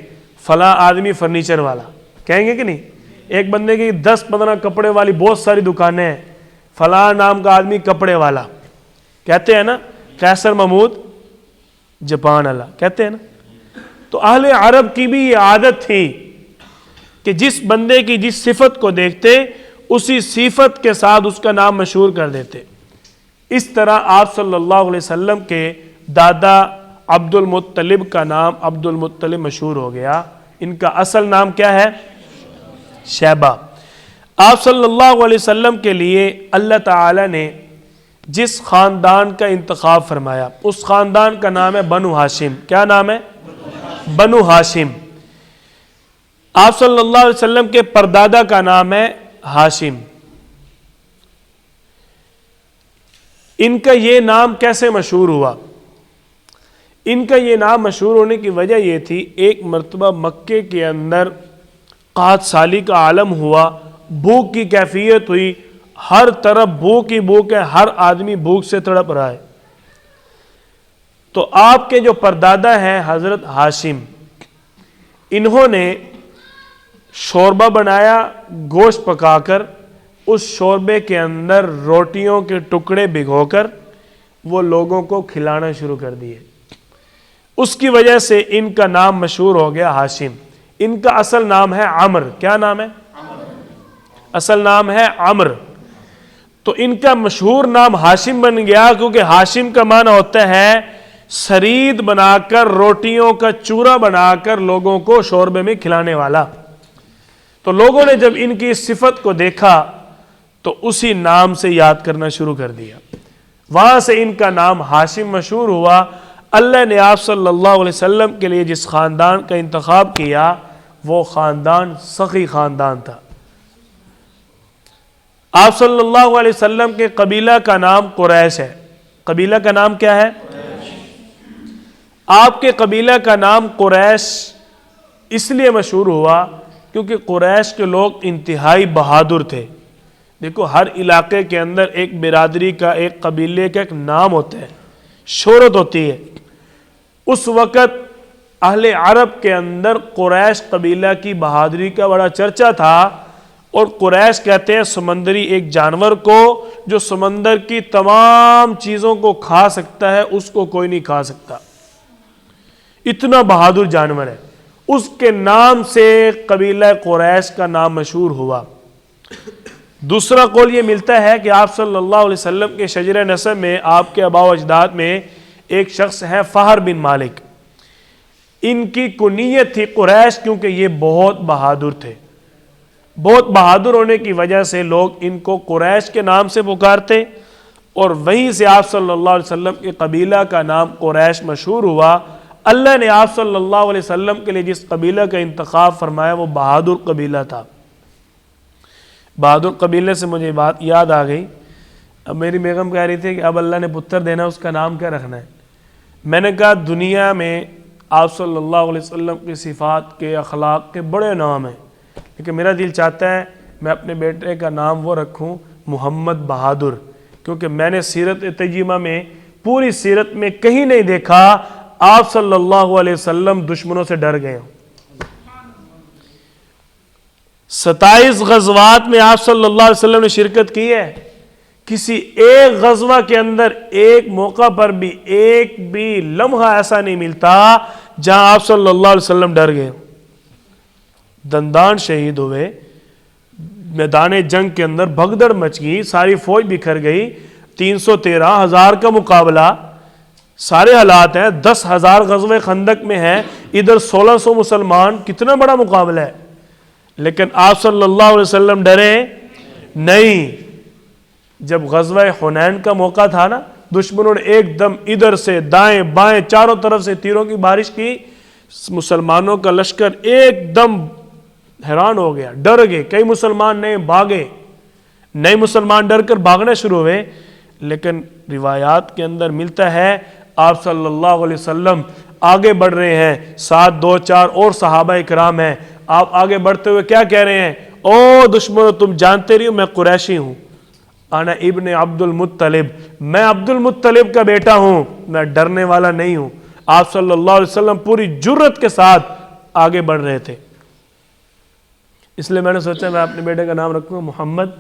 فلاں آدمی فرنیچر والا، کہیں گے کہ نہیں؟ ایک بندے کی 10-15 کپڑے والی بہت ساری دکانیں ہیں، فلاں نام کا آدمی کپڑے والا، کہتے ہیں نا؟ قیصر محمود جاپان والا، کہتے ہیں نا؟ تو اہل عرب کی بھی یہ عادت تھی کہ جس بندے کی جس صفت کو دیکھتے اسی صفت کے ساتھ اس کا نام مشہور کر دیتے۔ اس طرح آپ صلی اللہ علیہ وسلم کے دادا عبد المطلب کا نام عبد المطلب مشہور ہو گیا۔ ان کا اصل نام کیا ہے؟ شیبہ۔ آپ صلی اللہ علیہ وسلم کے لیے اللہ تعالی نے جس خاندان کا انتخاب فرمایا اس خاندان کا نام ہے بنو ہاشم۔ کیا نام ہے؟ بنو ہاشم۔ آپ صلی اللہ علیہ وسلم کے پردادا کا نام ہے ہاشم۔ ان کا یہ نام کیسے مشہور ہوا؟ ان کا یہ نام مشہور ہونے کی وجہ یہ تھی، ایک مرتبہ مکے کے اندر قحط سالی کا عالم ہوا، بھوک کی کیفیت ہوئی، ہر طرف بھوک ہی بھوک ہے، ہر آدمی بھوک سے تڑپ رہا ہے۔ تو آپ کے جو پردادا ہیں حضرت ہاشم، انہوں نے شوربہ بنایا، گوشت پکا کر اس شوربے کے اندر روٹیوں کے ٹکڑے بھگو کر وہ لوگوں کو کھلانا شروع کر دیے۔ اس کی وجہ سے ان کا نام مشہور ہو گیا ہاشم۔ ان کا اصل نام ہے عمر۔ کیا نام ہے؟ اصل نام ہے عمر۔ تو ان کا مشہور نام ہاشم بن گیا کیونکہ ہاشم کا معنی ہوتا ہے سرید بنا کر، روٹیوں کا چورا بنا کر لوگوں کو شوربے میں کھلانے والا۔ تو لوگوں نے جب ان کی اس صفت کو دیکھا تو اسی نام سے یاد کرنا شروع کر دیا، وہاں سے ان کا نام ہاشم مشہور ہوا۔ اللہ نے آپ صلی اللہ علیہ وسلم کے لیے جس خاندان کا انتخاب کیا وہ خاندان سخی خاندان تھا۔ آپ صلی اللہ علیہ وسلم کے قبیلہ کا نام قریش ہے۔ قبیلہ کا نام کیا ہے؟ آپ کے قبیلہ کا نام قریش اس لیے مشہور ہوا کیونکہ قریش کے لوگ انتہائی بہادر تھے. دیکھو ہر علاقے کے اندر ایک برادری کا، ایک قبیلے کا ایک نام ہوتا ہے، شہرت ہوتی ہے. اس وقت اہل عرب کے اندر قریش قبیلہ کی بہادری کا بڑا چرچا تھا. اور قریش کہتے ہیں سمندری ایک جانور کو جو سمندر کی تمام چیزوں کو کھا سکتا ہے، اس کو کوئی نہیں کھا سکتا، اتنا بہادر جانور ہے. اس کے نام سے قبیلہ قریش کا نام مشہور ہوا. دوسرا قول یہ ملتا ہے کہ آپ صلی اللہ علیہ وسلم کے شجرہ نسب میں، آپ کے آباء و اجداد میں ایک شخص ہے فہر بن مالک. ان کی کنیت تھی قریش کیونکہ یہ بہت بہادر تھے. بہت بہادر ہونے کی وجہ سے لوگ ان کو قریش کے نام سے پکارتے، اور وہیں سے آپ صلی اللہ علیہ وسلم کے قبیلہ کا نام قریش مشہور ہوا. اللہ نے آپ صلی اللہ علیہ وسلم کے لیے جس قبیلہ کا انتخاب فرمایا وہ بہادر قبیلہ تھا. بہادر قبیلے سے مجھے بات یاد آ گئی. اب میری بیگم کہہ رہی تھی کہ اب اللہ نے پتر دینا، اس کا نام کیا رکھنا ہے؟ میں نے کہا دنیا میں آپ صلی اللہ علیہ وسلم کی صفات کے، اخلاق کے بڑے نام ہیں، لیکن میرا دل چاہتا ہے میں اپنے بیٹے کا نام وہ رکھوں محمد بہادر، کیونکہ میں نے سیرت طیبہ میں، پوری سیرت میں کہیں نہیں دیکھا آپ صلی اللہ علیہ وسلم دشمنوں سے ڈر گئے ہوں. 27 غزوات میں آپ صلی اللہ علیہ وسلم نے شرکت کی ہے. کسی ایک غزوہ کے اندر ایک موقع پر بھی ایک بھی لمحہ ایسا نہیں ملتا جہاں آپ صلی اللہ علیہ وسلم ڈر گئے. دندان شہید ہوئے، میدان جنگ کے اندر بھگدڑ مچ گئی، ساری فوج بکھر گئی، 313,000 کا مقابلہ، سارے حالات ہیں، 10,000 غزوہ خندق میں ہیں، ادھر 1600 مسلمان، کتنا بڑا مقابلہ ہے. لیکن آپ صلی اللہ علیہ وسلم ڈرے نہیں. جب غزوہ حنین کا موقع تھا نا، دشمنوں نے ایک دم ادھر سے دائیں بائیں چاروں طرف سے تیروں کی بارش کی، مسلمانوں کا لشکر ایک دم حیران ہو گیا، ڈر گئے. کئی مسلمان نئے بھاگے، نئے مسلمان ڈر کر بھاگنے شروع ہوئے. لیکن روایات کے اندر ملتا ہے آپ صلی اللہ علیہ وسلم آگے بڑھ رہے ہیں، ساتھ 2-4 اور صحابہ اکرام ہیں. آپ آگے بڑھتے ہوئے کیا کہہ رہے ہیں؟ او دشمنوں، تم جانتے رہی ہو میں قریشی ہوں، انا ابن عبد المطلب، میں عبد المطلب کا بیٹا ہوں، میں ڈرنے والا نہیں ہوں. آپ صلی اللہ علیہ وسلم پوری جرت کے ساتھ آگے بڑھ رہے تھے. اس لیے میں نے سوچا میں اپنے بیٹے کا نام رکھوں محمد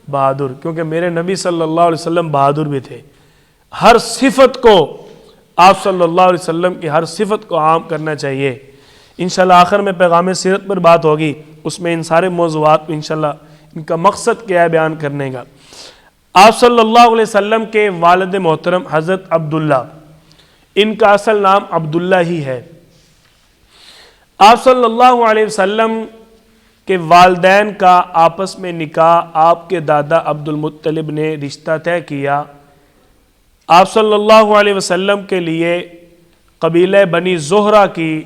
بہادر، کیونکہ میرے نبی صلی اللہ علیہ وسلم بہادر بھی تھے. ہر صفت کو، آپ صلی اللہ علیہ وسلم کی ہر صفت کو عام کرنا چاہیے. انشاءاللہ آخر میں پیغام سیرت پر بات ہوگی، اس میں ان سارے موضوعات کو انشاءاللہ ان کا مقصد کیا ہے بیان کرنے کا. آپ صلی اللہ علیہ وسلم کے والد محترم حضرت عبداللہ، ان کا اصل نام عبداللہ ہی ہے. آپ صلی اللہ علیہ وسلم کے والدین کا آپس میں نکاح آپ کے دادا عبد المطلب نے رشتہ طے کیا. آپ صلی اللہ علیہ وسلم کے لیے قبیلہ بنی زہرہ کی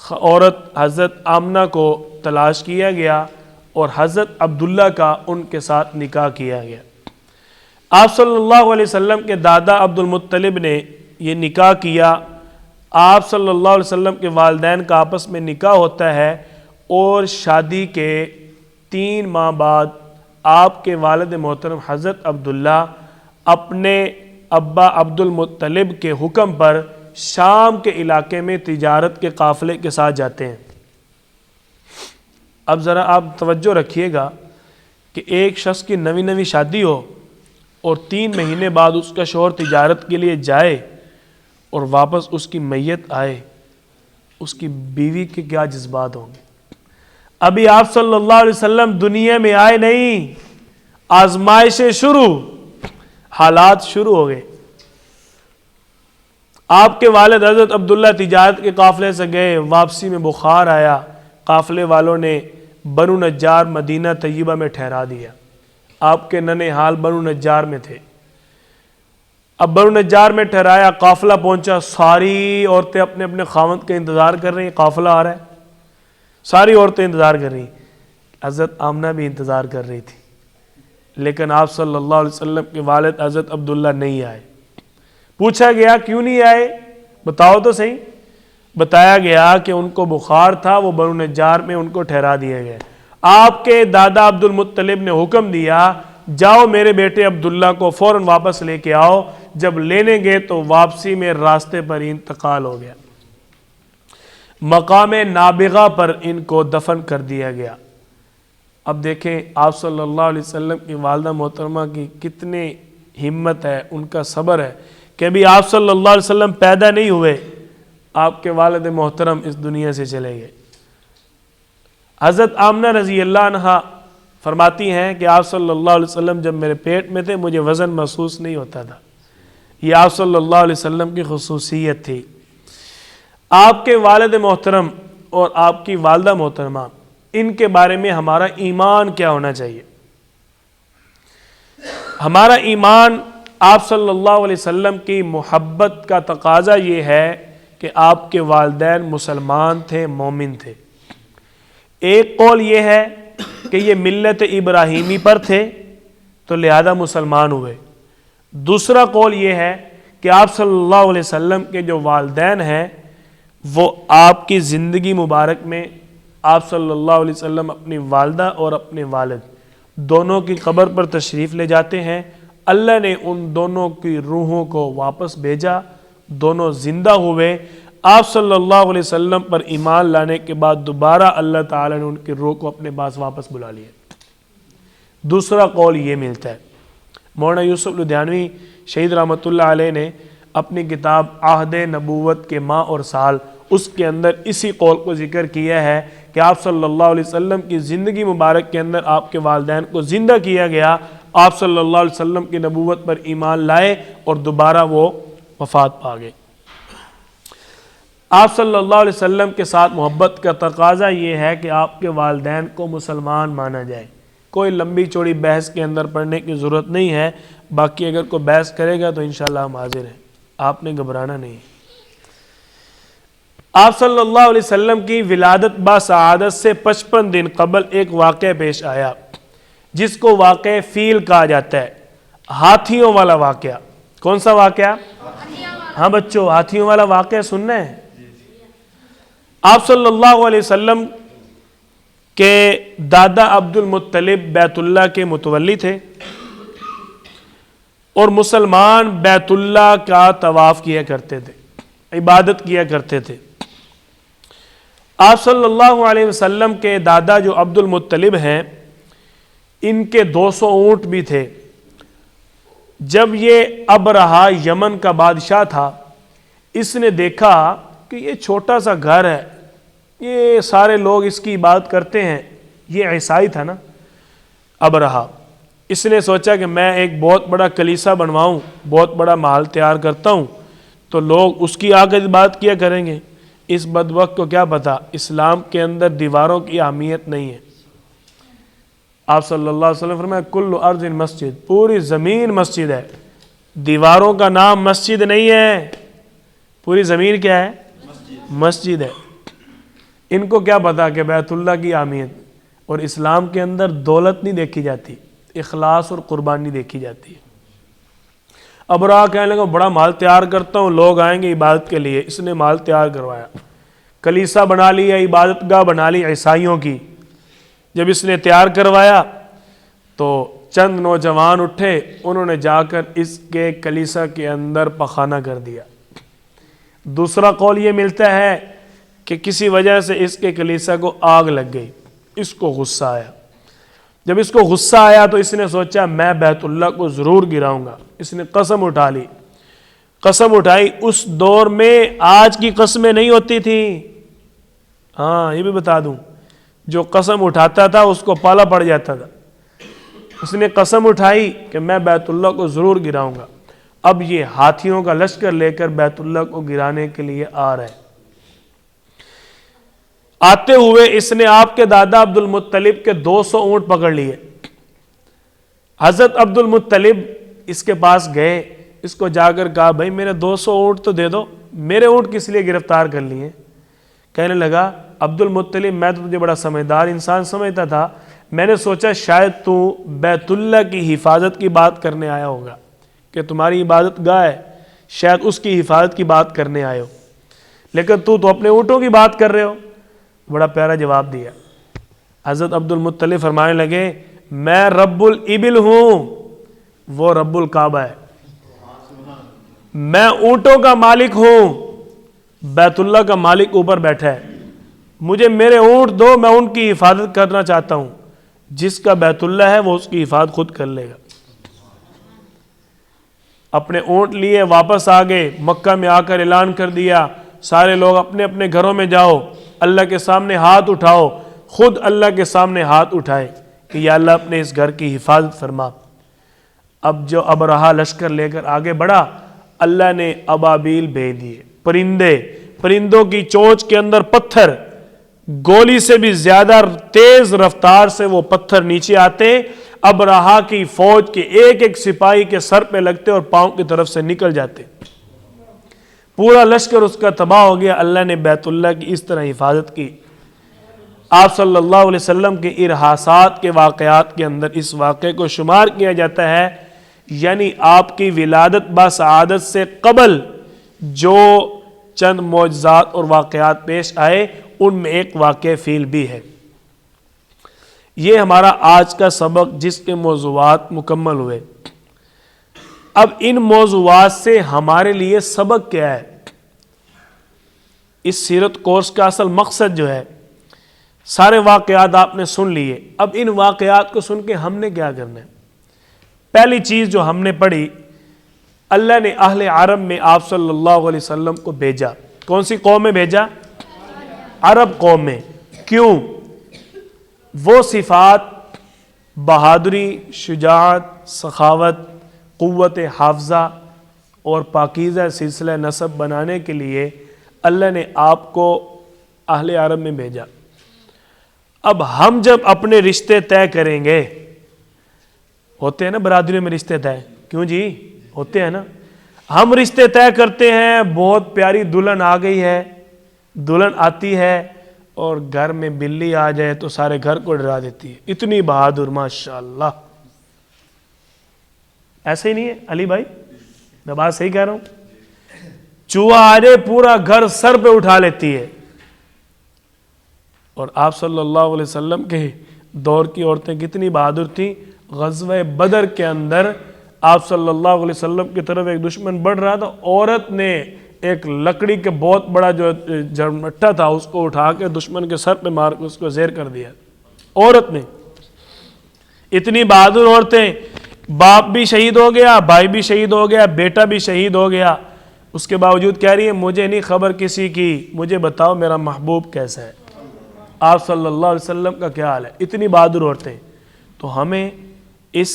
عورت حضرت آمنہ کو تلاش کیا گیا اور حضرت عبداللہ کا ان کے ساتھ نکاح کیا گیا. آپ صلی اللہ علیہ وسلم کے دادا عبد المطلب نے یہ نکاح کیا. آپ صلی اللہ علیہ وسلم کے والدین کا آپس میں نکاح ہوتا ہے اور شادی کے 3 ماہ بعد آپ کے والد محترم حضرت عبداللہ اپنے ابا عبد المطلب کے حکم پر شام کے علاقے میں تجارت کے قافلے کے ساتھ جاتے ہیں. اب ذرا آپ توجہ رکھیے گا کہ ایک شخص کی نئی شادی ہو اور 3 مہینے بعد اس کا شوہر تجارت کے لیے جائے اور واپس اس کی میت آئے، اس کی بیوی کے کیا جذبات ہوں گے. ابھی آپ صلی اللہ علیہ وسلم دنیا میں آئے نہیں، آزمائشیں شروع، حالات شروع ہو گئے. آپ کے والد حضرت عبداللہ تجارت کے قافلے سے گئے، واپسی میں بخار آیا، قافلے والوں نے بنو نجار مدینہ طیبہ میں ٹھہرا دیا. آپ کے ننھے حال بنو نجار میں تھے. اب بنو نجار میں ٹھہرایا، قافلہ پہنچا، ساری عورتیں اپنے اپنے خاوند کا انتظار کر رہی ہیں، قافلہ آ رہا ہے، ساری عورتیں انتظار کر رہی ہیں. حضرت آمنہ بھی انتظار کر رہی تھی، لیکن آپ صلی اللہ علیہ وسلم کے والد حضرت عبداللہ نہیں آئے. پوچھا گیا کیوں نہیں آئے، بتاؤ تو صحیح. بتایا گیا کہ ان کو بخار تھا، وہ بنو نجار میں ان کو ٹھہرا دیا گیا. آپ کے دادا عبد المطلب نے حکم دیا جاؤ میرے بیٹے عبداللہ کو فوراً واپس لے کے آؤ. جب لینے گئے تو واپسی میں راستے پر انتقال ہو گیا. مقام نابغہ پر ان کو دفن کر دیا گیا. اب دیکھیں آپ صلی اللہ علیہ وسلم کی والدہ محترمہ کی کتنی ہمت ہے، ان کا صبر ہے کہ ابھی آپ صلی اللہ علیہ وسلم پیدا نہیں ہوئے، آپ کے والد محترم اس دنیا سے چلے گئے. حضرت آمنہ رضی اللہ عنہا فرماتی ہیں کہ آپ صلی اللہ علیہ وسلم جب میرے پیٹ میں تھے مجھے وزن محسوس نہیں ہوتا تھا. یہ آپ صلی اللہ علیہ وسلم کی خصوصیت تھی. آپ کے والد محترم اور آپ کی والدہ محترمہ، ان کے بارے میں ہمارا ایمان کیا ہونا چاہیے؟ ہمارا ایمان آپ صلی اللہ علیہ وسلم کی محبت کا تقاضا یہ ہے کہ آپ کے والدین مسلمان تھے، مومن تھے. ایک قول یہ ہے کہ یہ ملت ابراہیمی پر تھے تو لہذا مسلمان ہوئے. دوسرا قول یہ ہے کہ آپ صلی اللہ علیہ وسلم کے جو والدین ہیں وہ آپ کی زندگی مبارک میں آپ صلی اللہ علیہ وسلم اپنی والدہ اور اپنے والد دونوں کی قبر پر تشریف لے جاتے ہیں. اللہ نے ان دونوں کی روحوں کو واپس بھیجا، دونوں زندہ ہوئے. آپ صلی اللہ علیہ وسلم پر ایمان لانے کے بعد دوبارہ اللہ تعالی نے ان کی روح کو اپنے پاس واپس بلا لیا. دوسرا قول یہ ملتا ہے. مولانا یوسف لدھیانوی شہید رحمۃ اللہ علیہ نے اپنی کتاب عہد نبوت کے ماہ اور سال، اس کے اندر اسی قول کو ذکر کیا ہے کہ آپ صلی اللہ علیہ وسلم کی زندگی مبارک کے اندر آپ کے والدین کو زندہ کیا گیا. آپ صلی اللہ علیہ وسلم کی نبوت پر ایمان لائے اور دوبارہ وہ وفات پا گئے. آپ صلی اللہ علیہ وسلم کے ساتھ محبت کا تقاضا یہ ہے کہ آپ کے والدین کو مسلمان مانا جائے. کوئی لمبی چوڑی بحث کے اندر پڑھنے کی ضرورت نہیں ہے. باقی اگر کوئی بحث کرے گا تو انشاءاللہ ہم حاضر ہیں، آپ نے گھبرانا نہیں. آپ صلی اللہ علیہ وسلم کی ولادت با سعادت سے 55 دن قبل ایک واقعہ پیش آیا جس کو واقعہ فیل کہا جاتا ہے، ہاتھیوں والا واقعہ. کون سا واقعہ؟ ہاں بچوں، ہاتھیوں والا واقعہ سننا ہے. آپ صلی اللہ علیہ وسلم کے دادا عبد المطلب بیت اللہ کے متولی تھے اور مسلمان بیت اللہ کا طواف کیا کرتے تھے، عبادت کیا کرتے تھے. آپ صلی اللہ علیہ وسلم کے دادا جو عبد المطلب ہیں، ان کے 200 اونٹ بھی تھے. جب یہ ابرہہ یمن کا بادشاہ تھا، اس نے دیکھا کہ یہ چھوٹا سا گھر ہے، یہ سارے لوگ اس کی عبادت کرتے ہیں. یہ عیسائی تھا نا ابرہہ. اس نے سوچا کہ میں ایک بہت بڑا کلیسا بنواؤں، بہت بڑا محل تیار کرتا ہوں تو لوگ اس کی آ کر عبادت کیا کریں گے. اس بدبخت کو کیا پتا اسلام کے اندر دیواروں کی اہمیت نہیں ہے. آپ صلی اللہ علیہ وسلم فرمایا کل ارض مسجد، پوری زمین مسجد ہے. دیواروں کا نام مسجد نہیں ہے، پوری زمین کیا ہے؟ مسجد ہے. ان کو کیا پتا کہ بیت اللہ کی اہمیت. اور اسلام کے اندر دولت نہیں دیکھی جاتی، اخلاص اور قربانی دیکھی جاتی ہے. ابرہہ کہنے لگا بڑا مال تیار کرتا ہوں، لوگ آئیں گے عبادت کے لیے. اس نے مال تیار کروایا، کلیسا بنا لیا، عبادت گاہ بنا لی عیسائیوں کی. جب اس نے تیار کروایا تو چند نوجوان اٹھے، انہوں نے جا کر اس کے کلیسا کے اندر پخانہ کر دیا. دوسرا قول یہ ملتا ہے کہ کسی وجہ سے اس کے کلیسا کو آگ لگ گئی، اس کو غصہ آیا. جب اس کو غصہ آیا تو اس نے سوچا میں بیت اللہ کو ضرور گراؤں گا. اس نے قسم اٹھا لی، قسم اٹھائی. اس دور میں آج کی قسمیں نہیں ہوتی تھیں. ہاں یہ بھی بتا دوں، جو قسم اٹھاتا تھا اس کو پالا پڑ جاتا تھا. اس نے قسم اٹھائی کہ میں بیت اللہ کو ضرور گراؤں گا. اب یہ ہاتھیوں کا لشکر لے کر بیت اللہ کو گرانے کے لیے آ رہے. آتے ہوئے اس نے آپ کے دادا عبد المطلب کے 200 اونٹ پکڑ لیے. حضرت عبد المطلب اس کے پاس گئے، اس کو جا کر کہا بھائی میرے 200 اونٹ تو دے دو، میرے اونٹ کس لیے گرفتار کر لیے؟ کہنے لگا عبد المطلب میں تو تجھے بڑا سمجھدار انسان سمجھتا تھا، میں نے سوچا شاید تو بیت اللہ کی حفاظت کی بات کرنے آیا ہوگا کہ تمہاری عبادت گاہ ہے، شاید اس کی حفاظت کی بات کرنے آئے ہو، لیکن تو اپنے اونٹوں کی بات کر رہے ہو۔ بڑا پیارا جواب دیا۔ حضرت عبد المطلب فرمانے لگے میں رب الابل ہوں، وہ رب الکعبہ ہے، میں اونٹوں کا مالک ہوں، بیت اللہ کا مالک اوپر بیٹھا ہے، مجھے میرے اونٹ دو، میں ان کی حفاظت کرنا چاہتا ہوں، جس کا بیت اللہ ہے وہ اس کی حفاظت خود کر لے گا۔ اپنے اونٹ لیے واپس آ گئے، مکہ میں آ کر اعلان کر دیا سارے لوگ اپنے اپنے گھروں میں جاؤ، اللہ کے سامنے ہاتھ اٹھاؤ، خود اللہ کے سامنے ہاتھ اٹھائے کہ یا اللہ اپنے اس گھر کی حفاظت فرما۔ اب جو ابرہا لشکر لے کر آگے بڑھا، اللہ نے ابابیل بھیج دیے، پرندوں کی چونچ کے اندر پتھر، گولی سے بھی زیادہ تیز رفتار سے وہ پتھر نیچے آتے، ابرہا کی فوج کے ایک ایک سپاہی کے سر پہ لگتے اور پاؤں کی طرف سے نکل جاتے، پورا لشکر اس کا تباہ ہو گیا۔ اللہ نے بیت اللہ کی اس طرح حفاظت کی۔ آپ صلی اللہ علیہ وسلم کے ارہاسات کے واقعات کے اندر اس واقعے کو شمار کیا جاتا ہے، یعنی آپ کی ولادت بسعادت سے قبل جو چند معجزات اور واقعات پیش آئے ان میں ایک واقعہ فیل بھی ہے۔ یہ ہمارا آج کا سبق جس کے موضوعات مکمل ہوئے۔ اب ان موضوعات سے ہمارے لیے سبق کیا ہے؟ اس سیرت کورس کا اصل مقصد جو ہے، سارے واقعات آپ نے سن لیے، اب ان واقعات کو سن کے ہم نے کیا کرنا ہے؟ پہلی چیز جو ہم نے پڑھی، اللہ نے اہل عرب میں آپ صلی اللہ علیہ وسلم کو بھیجا۔ کون سی قوم میں بھیجا؟ عرب قوم میں۔ کیوں؟ وہ صفات بہادری، شجاعت، سخاوت، قوت حافظہ اور پاکیزہ سلسلہ نسب بنانے کے لیے اللہ نے آپ کو اہل عرب میں بھیجا۔ اب ہم جب اپنے رشتے طے کریں گے، ہوتے ہیں نا برادریوں میں رشتے طے، کیوں جی؟ ہوتے ہیں نا۔ ہم رشتے طے کرتے ہیں، بہت پیاری دلہن آ گئی ہے، دلہن آتی ہے اور گھر میں بلی آ جائے تو سارے گھر کو ڈرا دیتی ہے، اتنی بہادر، ماشاءاللہ۔ ایسے ہی نہیں ہے علی بھائی؟ میں بات صحیح کہہ رہا ہوں؟ چوہا آ جائے پورا گھر سر پہ اٹھا لیتی ہے۔ اور آپ صلی اللہ علیہ وسلم کے دور کی عورتیں کتنی بہادر تھیں۔ غزوہ بدر کے اندر آپ صلی اللہ علیہ وسلم کی طرف ایک دشمن بڑھ رہا تھا، عورت نے ایک لکڑی کے بہت بڑا جو جھرمٹا تھا اس کو اٹھا کے دشمن کے سر پہ مار کے اس کو زیر کر دیا، عورت نے۔ اتنی بہادر عورتیں، باپ بھی شہید ہو گیا، بھائی بھی شہید ہو گیا، بیٹا بھی شہید ہو گیا، اس کے باوجود کہہ رہی ہے مجھے نہیں خبر کسی کی، مجھے بتاؤ میرا محبوب کیسا ہے، آپ صلی اللہ علیہ وسلم کا کیا حال ہے۔ اتنی بہادر عورتیں۔ تو ہمیں اس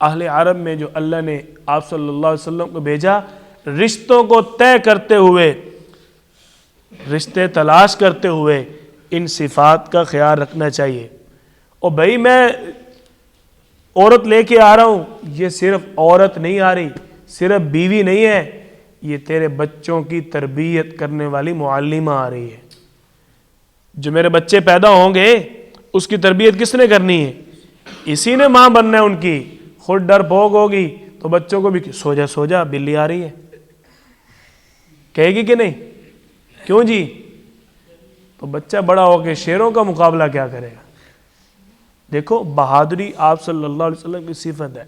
اہل عرب میں جو اللہ نے آپ صلی اللہ علیہ وسلم کو بھیجا، رشتوں کو طے کرتے ہوئے، رشتے تلاش کرتے ہوئے ان صفات کا خیال رکھنا چاہیے۔ اور بھائی میں عورت لے کے آ رہا ہوں، یہ صرف عورت نہیں آ رہی، صرف بیوی نہیں ہے، یہ تیرے بچوں کی تربیت کرنے والی معلمہ آ رہی ہے۔ جو میرے بچے پیدا ہوں گے اس کی تربیت کس نے کرنی ہے؟ اسی نے ماں بننا ہے ان کی۔ خود ڈر پوک ہوگی تو بچوں کو بھی سو جا سو جا، بلی آ رہی ہے کہے گی کہ نہیں؟ کیوں جی؟ تو بچہ بڑا ہو کے شیروں کا مقابلہ کیا کرے گا؟ دیکھو بہادری آپ صلی اللہ علیہ وسلم کی صفت ہے۔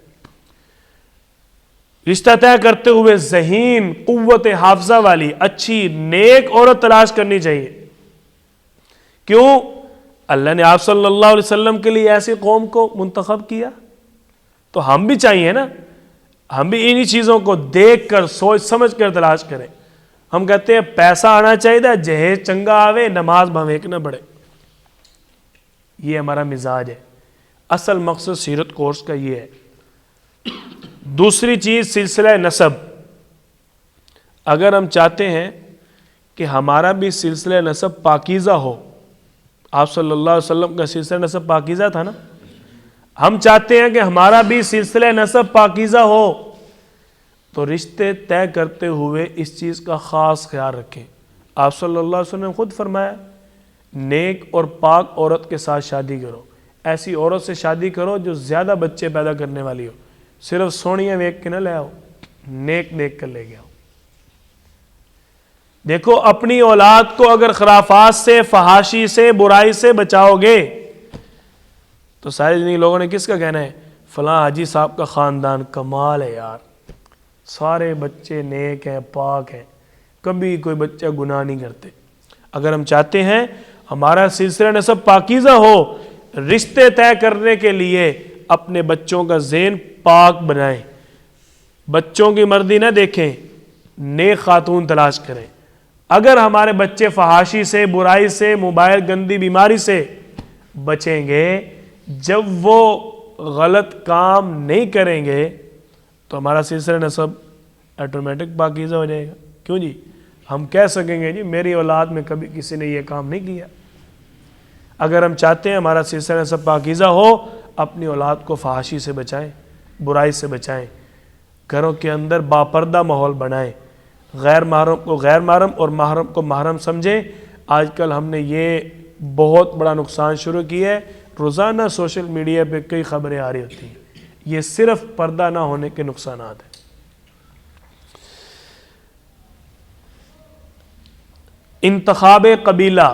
رشتہ طے کرتے ہوئے ذہین، قوت حافظہ والی، اچھی نیک عورت تلاش کرنی چاہیے۔ کیوں؟ اللہ نے آپ صلی اللہ علیہ وسلم کے لیے ایسی قوم کو منتخب کیا، تو ہم بھی چاہیے نا، ہم بھی انہی چیزوں کو دیکھ کر سوچ سمجھ کر تلاش کریں۔ ہم کہتے ہیں پیسہ آنا چاہیے، جہیز چنگا آوے، نماز بھویک نہ بڑھے، یہ ہمارا مزاج ہے۔ اصل مقصد سیرت کورس کا یہ ہے۔ دوسری چیز سلسلہ نسب۔ اگر ہم چاہتے ہیں کہ ہمارا بھی سلسلہ نسب پاکیزہ ہو، آپ صلی اللہ علیہ وسلم کا سلسلہ نسب پاکیزہ تھا نا، ہم چاہتے ہیں کہ ہمارا بھی سلسلہ نسب پاکیزہ ہو، تو رشتے طے کرتے ہوئے اس چیز کا خاص خیال رکھیں۔ آپ صلی اللہ علیہ وسلم نے خود فرمایا نیک اور پاک عورت کے ساتھ شادی کرو، ایسی عورت سے شادی کرو جو زیادہ بچے پیدا کرنے والی ہو، صرف سونیاں دیکھ کے نہ لے آؤ، نیک دیکھ کر لے کے آؤ۔ دیکھو اپنی اولاد کو اگر خرافات سے، فحاشی سے، برائی سے بچاؤ گے تو ساری زندگی لوگوں نے کس کا کہنا ہے؟ فلاں حاجی صاحب کا خاندان کمال ہے یار، سارے بچے نیک ہیں، پاک ہیں، کبھی کوئی بچہ گناہ نہیں کرتے۔ اگر ہم چاہتے ہیں ہمارا سلسلہ نسب پاکیزہ ہو، رشتے طے کرنے کے لیے اپنے بچوں کا ذہن پاک بنائیں، بچوں کی مرضی نہ دیکھیں، نیک خاتون تلاش کریں۔ اگر ہمارے بچے فحاشی سے، برائی سے، موبائل گندی بیماری سے بچیں گے، جب وہ غلط کام نہیں کریں گے تو ہمارا سلسلہ نسب آٹومیٹک پاکیزہ ہو جائے گا۔ کیوں جی؟ ہم کہہ سکیں گے جی میری اولاد میں کبھی کسی نے یہ کام نہیں کیا۔ اگر ہم چاہتے ہیں ہمارا سلسلہ نسب پاکیزہ ہو، اپنی اولاد کو فحاشی سے بچائیں، برائی سے بچائیں، گھروں کے اندر باپردہ ماحول بنائیں، غیر محرم کو غیر محرم اور محرم کو محرم سمجھیں۔ آج کل ہم نے یہ بہت بڑا نقصان شروع کیا ہے، روزانہ سوشل میڈیا پہ کئی خبریں آ رہی ہوتی ہیں، یہ صرف پردہ نہ ہونے کے نقصانات ہیں۔ انتخاب قبیلہ،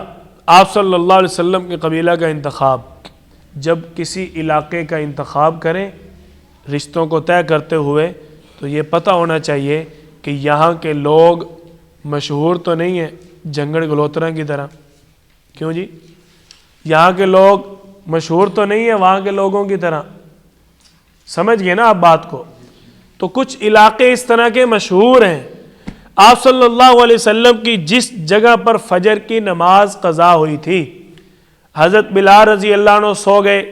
آپ صلی اللہ علیہ وسلم کے قبیلہ کا انتخاب، جب کسی علاقے کا انتخاب کریں رشتوں کو طے کرتے ہوئے تو یہ پتہ ہونا چاہیے کہ یہاں کے لوگ مشہور تو نہیں ہیں جھنگڑ گلوترا کی طرح۔ کیوں جی؟ یہاں کے لوگ مشہور تو نہیں ہیں وہاں کے لوگوں کی طرح، سمجھ گئے نا آپ بات کو؟ تو کچھ علاقے اس طرح کے مشہور ہیں۔ آپ صلی اللہ علیہ وسلم کی جس جگہ پر فجر کی نماز قضا ہوئی تھی، حضرت بلال رضی اللہ عنہ سو گئے،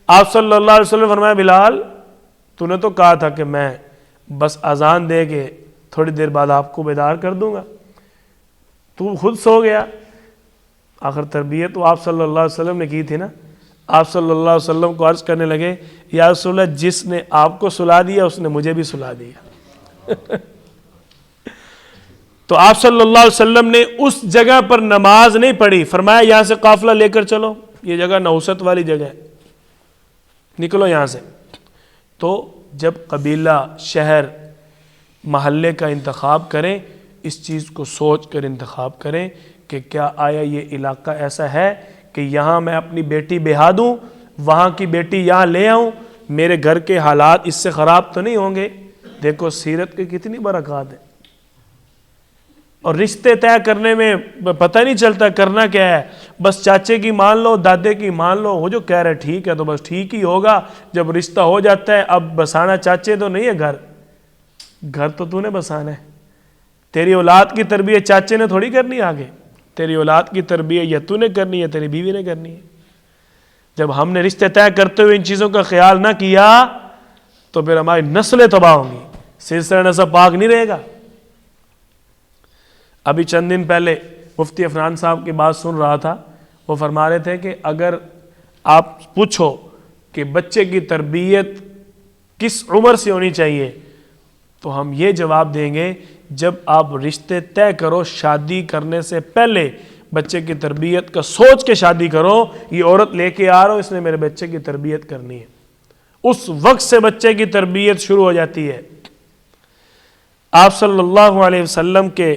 آپ صلی اللہ علیہ وسلم فرمایا بلال تو نے تو کہا تھا کہ میں بس اذان دے کے تھوڑی دیر بعد آپ کو بیدار کر دوں گا، تو خود سو گیا۔ آخر تربیت تو آپ صلی اللہ علیہ وسلم نے کی تھی نا۔ آپ صلی اللہ علیہ وسلم کو عرض کرنے لگے یا رسول اللہ جس نے آپ کو سلا دیا اس نے مجھے بھی سلا دیا۔ تو آپ صلی اللہ علیہ وسلم نے اس جگہ پر نماز نہیں پڑھی، فرمایا یہاں سے قافلہ لے کر چلو، یہ جگہ نحوست والی جگہ ہے، نکلو یہاں سے۔ تو جب قبیلہ، شہر، محلے کا انتخاب کریں اس چیز کو سوچ کر انتخاب کریں کہ کیا آیا یہ علاقہ ایسا ہے کہ یہاں میں اپنی بیٹی بیاہ دوں، وہاں کی بیٹی یہاں لے آؤں، میرے گھر کے حالات اس سے خراب تو نہیں ہوں گے؟ دیکھو سیرت کی کتنی برکات ہے۔ اور رشتے طے کرنے میں پتہ نہیں چلتا کرنا کیا ہے، بس چاچے کی مان لو، دادے کی مان لو، وہ جو کہہ رہے ٹھیک ہے تو بس ٹھیک ہی ہوگا۔ جب رشتہ ہو جاتا ہے اب بسانا چاچے تو نہیں ہے گھر تو نے بسانا ہے۔ تیری اولاد کی تربیت چاچے نے تھوڑی کرنی آگے، تیری اولاد کی تربیت یا تو نے کرنی ہے تیری بیوی نے کرنی ہے۔ جب ہم نے رشتے طے کرتے ہوئے ان چیزوں کا خیال نہ کیا تو پھر ہماری نسلیں تباہ ہوں گی، سلسلہ نسب پاک نہیں رہے گا۔ ابھی چند دن پہلے مفتی عفنان صاحب کی بات سن رہا تھا، وہ فرما رہے تھے کہ اگر آپ پوچھو کہ بچے کی تربیت کس عمر سے ہونی چاہیے تو ہم یہ جواب دیں گے جب آپ رشتے طے کرو، شادی کرنے سے پہلے بچے کی تربیت کا سوچ کے شادی کرو، یہ عورت لے کے آ رہا ہو اس نے میرے بچے کی تربیت کرنی ہے، اس وقت سے بچے کی تربیت شروع ہو جاتی ہے۔ آپ صلی اللہ علیہ وسلم کے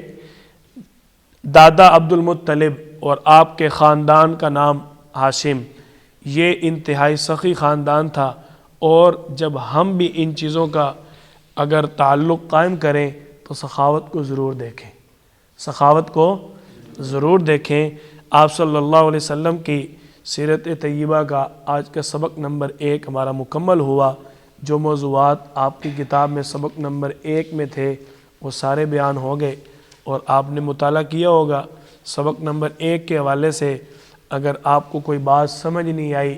دادا عبد المطلب اور آپ کے خاندان کا نام ہاشم، یہ انتہائی سخی خاندان تھا، اور جب ہم بھی ان چیزوں کا اگر تعلق قائم کریں تو سخاوت کو ضرور دیکھیں، سخاوت کو ضرور دیکھیں۔ آپ صلی اللہ علیہ وسلم کی سیرت طیبہ کا آج کا سبق نمبر 1 ہمارا مکمل ہوا۔ جو موضوعات آپ کی کتاب میں سبق نمبر 1 میں تھے وہ سارے بیان ہو گئے، اور آپ نے مطالعہ کیا ہوگا سبق نمبر 1 کے حوالے سے۔ اگر آپ کو کوئی بات سمجھ نہیں آئی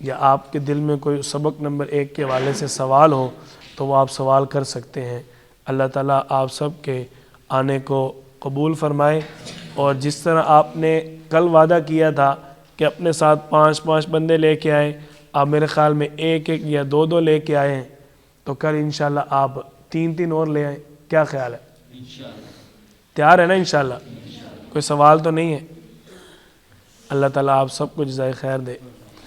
یا آپ کے دل میں کوئی سبق نمبر 1 کے حوالے سے سوال ہو تو وہ آپ سوال کر سکتے ہیں۔ اللہ تعالیٰ آپ سب کے آنے کو قبول فرمائے، اور جس طرح آپ نے کل وعدہ کیا تھا کہ اپنے ساتھ 5 بندے لے کے آئیں، آپ میرے خیال میں 1 یا 2 لے کے آئے ہیں، تو کل انشاءاللہ آپ 3 اور لے آئیں، کیا خیال ہے؟ تیار ہے نا انشاءاللہ؟ کوئی سوال تو نہیں ہے؟ اللہ تعالیٰ آپ سب کو جزائے خیر دے۔